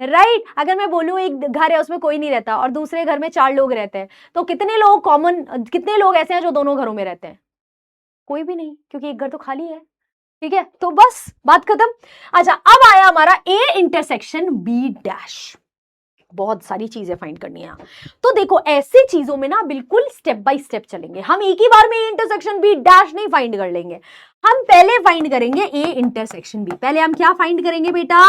[SPEAKER 1] राइट? अगर मैं बोलूं एक घर है उसमें कोई नहीं रहता और दूसरे घर में 4 लोग रहते हैं, तो कितने लोग ऐसे हैं जो दोनों घरों में रहते हैं? कोई भी नहीं, क्योंकि एक घर तो खाली है, ठीक है? तो बस बात खत्म। अच्छा, अब आया हमारा ए इंटरसेक्शन बी डैश। बहुत सारी चीजें फाइंड करनी है, तो देखो ऐसी चीजों में ना बिल्कुल स्टेप बाय स्टेप चलेंगे, हम एक ही बार में ए इंटरसेक्शन बी डैश नहीं फाइंड कर लेंगे। हम पहले फाइंड करेंगे ए इंटरसेक्शन बी। पहले हम क्या फाइंड करेंगे बेटा?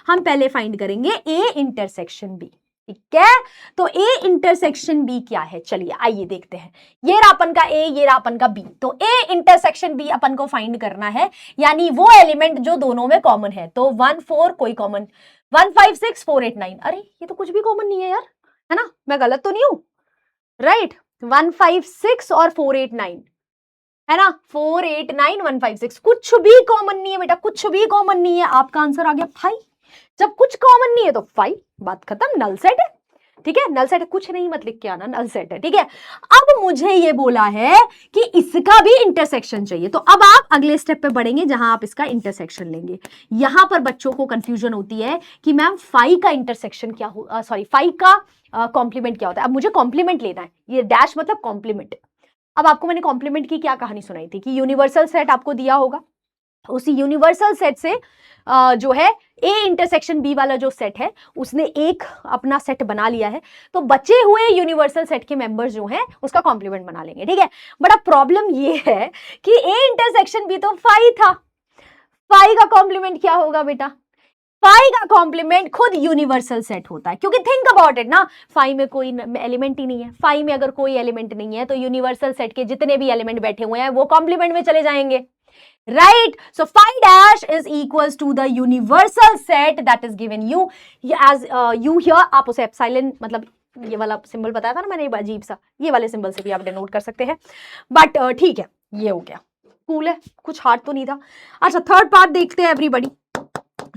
[SPEAKER 1] हम पहले फाइंड करेंगे ए इंटरसेक्शन बी, ठीक है? तो ए इंटरसेक्शन बी क्या है? चलिए आइए देखते हैं। ये रहा अपन का ए, ये रहा अपन का बी। तो ए इंटरसेक्शन बी अपन को फाइंड करना है, यानी वो एलिमेंट जो दोनों में कॉमन है। तो 1 4 कोई कॉमन, 1 5 6 4 8 9, अरे ये तो कुछ भी कॉमन नहीं है यार, है ना? मैं गलत तो नहीं हूं, राइट? 1 5 6 और 4 8 9 है ना? 4 8 9 1 5 6, कुछ भी कॉमन नहीं है बेटा, कुछ भी कॉमन नहीं है। आपका आंसर आ गया फाइव। जब कुछ कॉमन नहीं है तो फाइव, बात खत्म, नल सेट है, ठीक है? नल सेट है, कुछ नहीं मत लिख के आना, नल सेट है, ठीक है? अब मुझे ये बोला है कि इसका भी इंटरसेक्शन चाहिए, तो अब आप अगले स्टेप पे बढ़ेंगे जहां आप इसका इंटरसेक्शन लेंगे। यहां पर बच्चों को कंफ्यूजन होती है कि मैम फाइव का इंटरसेक्शन क्या हो, सॉरी फाइव का कॉम्प्लीमेंट क्या होता है। अब मुझे कॉम्प्लीमेंट लेना है, ये डैश मतलब कॉम्प्लीमेंट। अब आपको मैंने कॉम्प्लीमेंट की क्या कहानी सुनाई थी कि यूनिवर्सल सेट आपको दिया होगा, उसी यूनिवर्सल सेट से जो है ए इंटरसेक्शन बी वाला जो सेट है उसने एक अपना सेट बना लिया है, तो बचे हुए यूनिवर्सल सेट के मेंबर्स जो हैं उसका कॉम्प्लीमेंट बना लेंगे, ठीक है? बट अब प्रॉब्लम ये है कि ए इंटरसेक्शन बी तो फाइव था, फाइव का कॉम्प्लीमेंट क्या होगा बेटा? फाइव का कॉम्प्लीमेंट खुद यूनिवर्सल सेट होता है, क्योंकि थिंक अबाउट इट ना, फाइव में कोई एलिमेंट ही नहीं है। फाइव में अगर कोई एलिमेंट नहीं है तो यूनिवर्सल सेट के जितने भी एलिमेंट बैठे हुए हैं वो कॉम्प्लीमेंट में चले जाएंगे, right? So phi dash is equals to the universal set that is given you as you here। आप उसे एप्सिलॉन मतलब ये वाला सिंबल बताया था ना मैंने, अजीब सा, ये वाले सिंबल से भी आप डिनोट कर सकते हैं, बट ठीक है, ये हो गया, कूल है, कुछ हार्ड तो नहीं था। अच्छा थर्ड पार्ट देखते हैं एवरीबॉडी।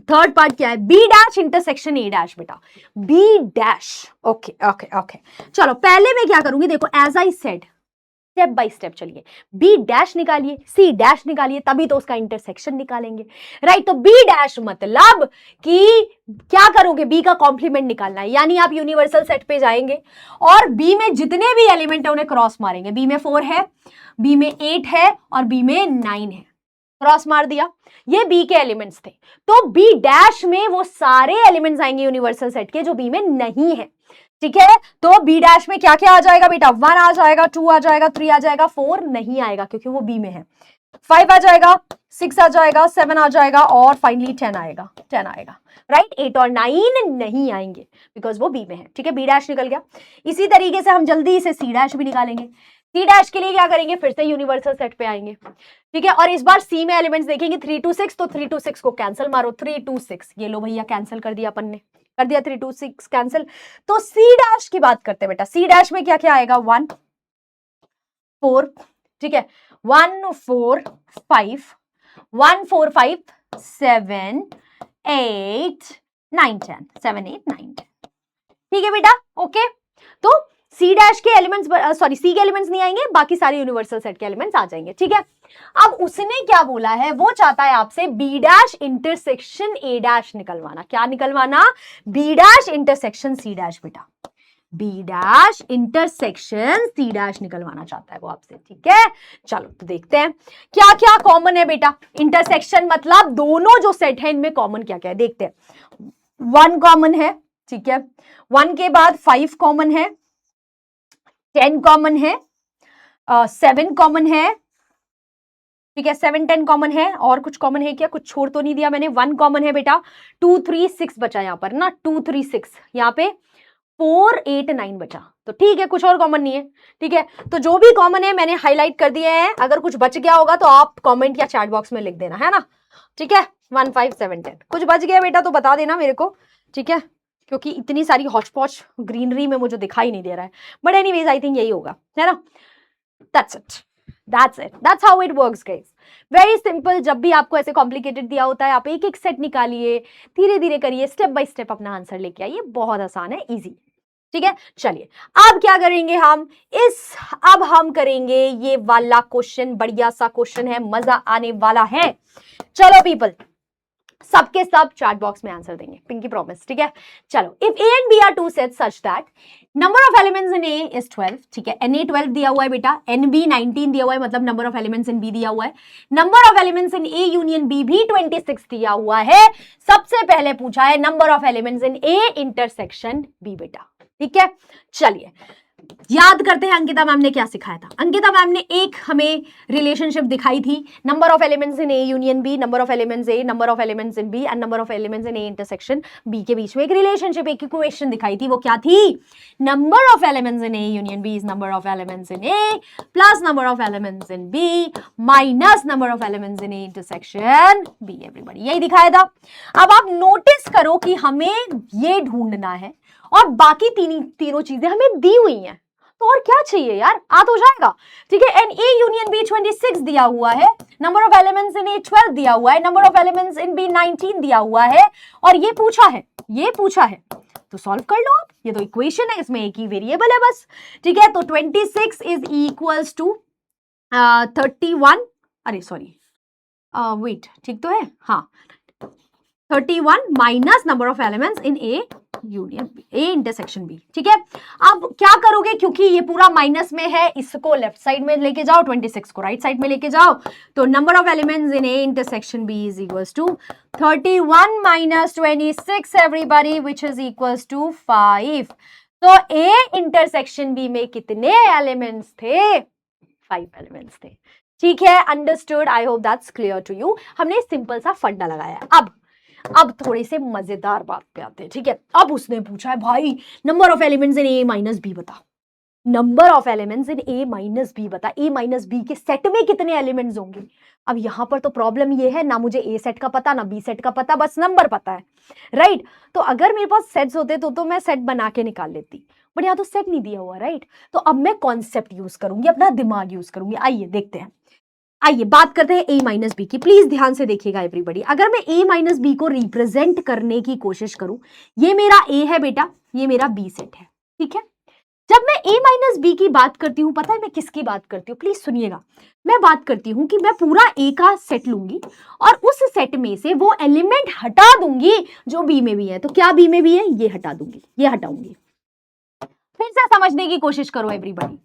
[SPEAKER 1] थर्ड पार्ट क्या है, B dash intersection A dash बेटा, B dash. Okay okay okay, चलो पहले मैं क्या करूंगी, देखो as I said step by step चलिए, बी डैश निकालिए, सी डैश निकालिए, तभी तो उसका इंटरसेक्शन निकालेंगे, राइट। तो बी डैश मतलब कि क्या करोगे, बी का कॉम्प्लीमेंट निकालना है, यानी आप यूनिवर्सल सेट पे जाएंगे और बी में जितने भी एलिमेंट है उन्हें क्रॉस मारेंगे। बी में 4 है, बी में 8 है और बी में 9 है, क्रॉस मार दिया, ये बी के एलिमेंट्स थे। तो बी डैश में वो सारे एलिमेंट्स आएंगे यूनिवर्सल सेट के जो बी में नहीं है, ठीक है। तो बी डैश में क्या क्या आ जाएगा बेटा, 1 आ जाएगा, 2 आ जाएगा, 3 आ जाएगा, 4 नहीं आएगा क्योंकि वो बी में है, 5 आ जाएगा, 6 आ जाएगा, 7 आ जाएगा और फाइनली 10 आएगा, 10 आएगा, राइट। 8 और 9 नहीं आएंगे बिकॉज वो बी में है, ठीक है। बी डैश निकल गया। इसी तरीके से हम जल्दी से सी डैश भी निकालेंगे। सी डैश के लिए क्या करेंगे, फिर से यूनिवर्सल सेट पे आएंगे, ठीक है। और इस बार सी में एलिमेंट्स देखेंगे 3 2 6, तो 3 2 6 को कैंसिल मारो, 3 2 6, ये लो भैया कैंसिल कर दिया अपन ने, कर दिया 3 2 6 कैंसिल। तो सी डैश की बात करते हैं बेटा, सी डैश में क्या क्या आएगा, 1 4, ठीक है, 1 4 5, 1 4 5 7 8 9 10, 7 8 9 10, ठीक है बेटा, ओके। तो सी डैश के एलिमेंट्स, सॉरी सी के एलिमेंट्स नहीं आएंगे, बाकी सारे यूनिवर्सल सेट के एलिमेंट्स आ जाएंगे, ठीक है। अब उसने क्या बोला है, वो चाहता है आपसे B dash intersection A dash निकलवाना। क्या निकलवाना, B dash intersection C dash बेटा, B dash intersection C dash निकलवाना चाहता है वो आपसे, ठीक है। चलो तो देखते हैं क्या क्या कॉमन है बेटा। इंटरसेक्शन मतलब दोनों जो सेट है इनमें कॉमन क्या क्या है, देखते हैं। 1 कॉमन है, ठीक है, 1 के बाद 5 कॉमन है, 10 कॉमन है, 7 कॉमन है, ठीक है, 7 10 कॉमन है, और कुछ कॉमन है क्या, कुछ छोड़ तो नहीं दिया मैंने। 1 कॉमन है बेटा, 2 3 6 बचा यहाँ पर ना, 2 3 6, यहाँ पे 4 8 9 बचा, तो ठीक है, कुछ और कॉमन नहीं है, ठीक है। तो जो भी कॉमन है मैंने हाईलाइट कर दिए हैं, अगर कुछ बच गया होगा तो आप कमेंट या चैट बॉक्स में लिख देना, है ना, ठीक है। 1 5 7 10, कुछ बच गया बेटा तो बता देना मेरे को, ठीक है, क्योंकि इतनी सारी हॉच पॉच ग्रीनरी में मुझे दिखाई नहीं दे रहा है, बट एनीवेज आई थिंक यही होगा, है ना। That's it, that's it, that's how it works guys, very simple. जब भी आपको ऐसे कॉम्प्लिकेटेड दिया होता है, आप एक एक सेट निकालिए, धीरे धीरे करिए, स्टेप बाय स्टेप अपना आंसर लेके आइए, बहुत आसान है, इजी, ठीक है। चलिए अब क्या करेंगे हम, अब हम करेंगे ये वाला क्वेश्चन, बढ़िया सा क्वेश्चन है, मजा आने वाला है। चलो पीपल, सबके सब चैट बॉक्स में आंसर देंगे, पिंकी प्रॉमिस, ठीक है। चलो, if A and B are two sets such that number of elements in A is 12, ठीक है, एन ए 12 दिया हुआ है बेटा, एन बी 19 दिया हुआ है, मतलब number of elements in B दिया हुआ है, number of elements in A union B भी 26 दिया हुआ है। सबसे पहले पूछा है number of elements in A intersection B बेटा, ठीक है। चलिए याद करते हैं अंकिता मैम ने क्या सिखाया था। अंकिता मैम ने एक हमें रिलेशनशिप दिखाई थी, number of elements in A union B, number of elements A, number of elements in B and number of elements in A intersection B के बीच में एक रिलेशनशिप, एक इक्वेशन दिखाई थी। वो क्या थी, number of elements in A union B is number of elements in A plus number of elements in B minus number of elements in A intersection B. Everybody यही दिखाया था। अब आप नोटिस करो कि हमें ये ढूंढना है और बाकी तीनों चीजें हमें दी हुई हैं, तो और क्या चाहिए यार, आ तो जाएगा, ठीक है। एन ए यूनियन बी 26 दिया हुआ है, number of elements in A 12 दिया हुआ है, number of elements in B 19 दिया हुआ है, और ये पूछा है तो सॉल्व कर लो आप। ये तो इक्वेशन है, इसमें एक ही वेरिएबल है बस, ठीक है। तो 26 इज इक्वल्स टू 31, अरे सॉरी वेट, ठीक तो है, हाँ, 31 minus number of elements in A union B, A intersection B, ठीक है। अब क्या करोगे, क्योंकि ये पूरा माइनस में है, इसको लेफ्ट साइड में लेके जाओ, 26 को राइट साइड में लेके जाओ, तो number of elements in A intersection B is equals to 31 minus 26 everybody, which is equals to 5। तो ए इंटरसेक्शन बी में कितने एलिमेंट्स थे, 5 एलिमेंट्स थे, ठीक है। Understood, I hope that's clear to you. हमने सिंपल सा फंडा लगाया। अब थोड़े से मजेदार बात पे आते हैं, ठीक है। अब उसने पूछा है भाई number of elements in A minus B बता, number of elements in A minus B बता, ए माइनस बी के सेट में कितने एलिमेंट्स होंगे। अब यहां पर तो प्रॉब्लम ये है, ना मुझे ए सेट का पता ना बी सेट का पता, बस नंबर पता है, राइट। तो अगर मेरे पास सेट्स होते तो मैं सेट बना के निकाल लेती, बट यहाँ तो सेट नहीं दिया हुआ, राइट। तो अब मैं कॉन्सेप्ट यूज करूंगी, अपना दिमाग यूज करूंगी। आइए देखते हैं। आइए बात करते हैं a माइनस बी की। प्लीज ध्यान से देखिएगा एवरीबॉडी। अगर मैं a माइनस बी को रिप्रेजेंट करने की कोशिश करूं, ये मेरा a है बेटा, ये मेरा b सेट है, ठीक है। जब मैं a माइनस बी की बात करती हूं, पता है मैं किसकी बात करती हूँ? प्लीज सुनिएगा। मैं बात करती हूं कि मैं पूरा a का सेट लूंगी और उस सेट में से वो एलिमेंट हटा दूंगी जो b में भी है। तो क्या b में भी है? ये हटा दूंगी, ये हटाऊंगी। फिर से समझने की कोशिश करो एवरीबॉडी।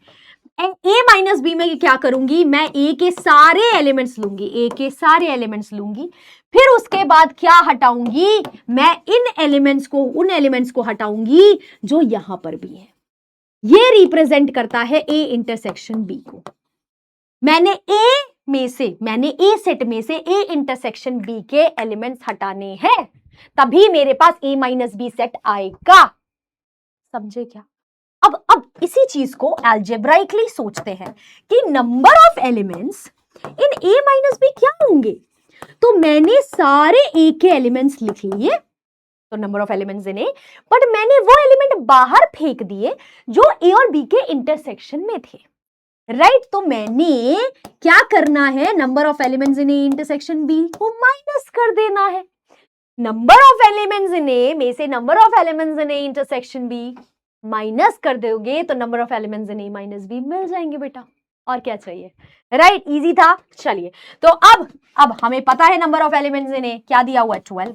[SPEAKER 1] ए माइनस बी में क्या करूंगी? मैं ए के सारे एलिमेंट्स लूंगी, ए के सारे एलिमेंट्स लूंगी, फिर उसके बाद क्या हटाऊंगी? मैं इन एलिमेंट्स को, उन एलिमेंट्स को हटाऊंगी जो यहां पर भी है। ये रिप्रेजेंट करता है ए इंटरसेक्शन बी को। मैंने ए सेट में से ए इंटरसेक्शन बी के एलिमेंट्स हटाने हैं, तभी मेरे पास ए माइनस बी सेट आएगा। समझे क्या? अब इसी चीज को अलजेब्राइकली सोचते हैं कि number of elements in A minus B क्या होंगे। तो मैंने सारे ए के एलिमेंट्स लिख लिए, तो number of elements in A, but मैंने वो एलिमेंट बाहर फेंक दिए जो ए और बी के इंटरसेक्शन में थे, राइट। तो मैंने क्या करना है? Number of elements in A intersection B को माइनस कर देना है। Number of elements in A में से number of elements in A intersection B minus कर दोगे तो number of elements in A minus B मिल जाएंगे बेटा। और क्या चाहिए, राइट? इजी था। चलिए, तो अब हमें पता है number of elements in A क्या दिया हुआ है? 12।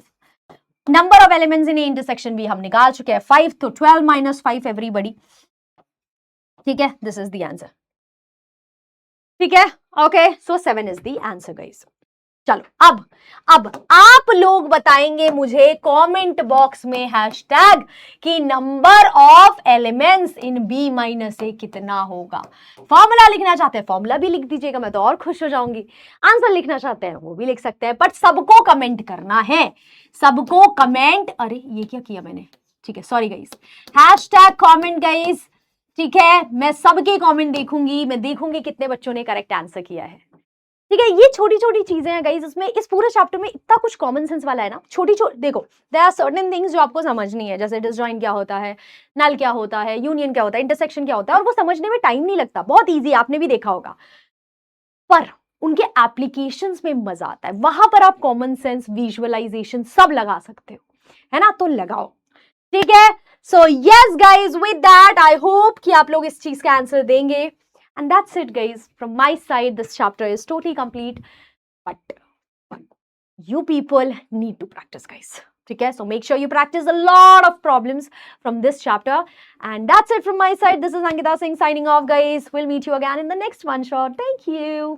[SPEAKER 1] Number of elements in A intersection B हम निकाल चुके हैं 5, तो 12 माइनस 5 एवरीबॉडी, ठीक है। दिस इज द आंसर, ठीक है। Okay, so 7 is the answer guys. चलो, अब आप लोग बताएंगे मुझे कमेंट बॉक्स में हैशटैग कि number of elements in B minus A कितना होगा। फॉर्मूला लिखना चाहते हैं फॉर्मूला भी लिख दीजिएगा, मैं तो और खुश हो जाऊंगी। आंसर लिखना चाहते हैं वो भी लिख सकते हैं, बट सबको कमेंट करना है, सबको कमेंट। अरे ये क्या किया मैंने? ठीक है, sorry guys. Hashtag comment guys, ठीक है। मैं सबके कमेंट देखूंगी, मैं देखूंगी कितने बच्चों ने करेक्ट आंसर किया है, ठीक है। ये छोटी छोटी चीजें हैं गाइस, इसमें इस पूरे चैप्टर में इतना कुछ कॉमन सेंस वाला है ना। छोटी छोटी देखो, देयर आर सर्टेन थिंग्स जो आपको समझनी है, जैसे डिसजॉइंट क्या होता है, नल क्या होता है, यूनियन क्या होता है, इंटरसेक्शन क्या होता है, और वो समझने में टाइम नहीं लगता, बहुत ईजी, आपने भी देखा होगा। पर उनके एप्लीकेशंस में मजा आता है, वहां पर आप कॉमन सेंस, विजुअलाइजेशन सब लगा सकते हो, है ना। तो लगाओ, ठीक है। So yes guys, with that I hope कि आप लोग इस चीज का आंसर देंगे। And that's it guys, from my side this chapter is totally complete, but you people need to practice guys, okay? So make sure you practice a lot of problems from this chapter, and that's it from my side. This is Ankita Singh signing off guys. We'll meet you again in the next one shot. Thank you.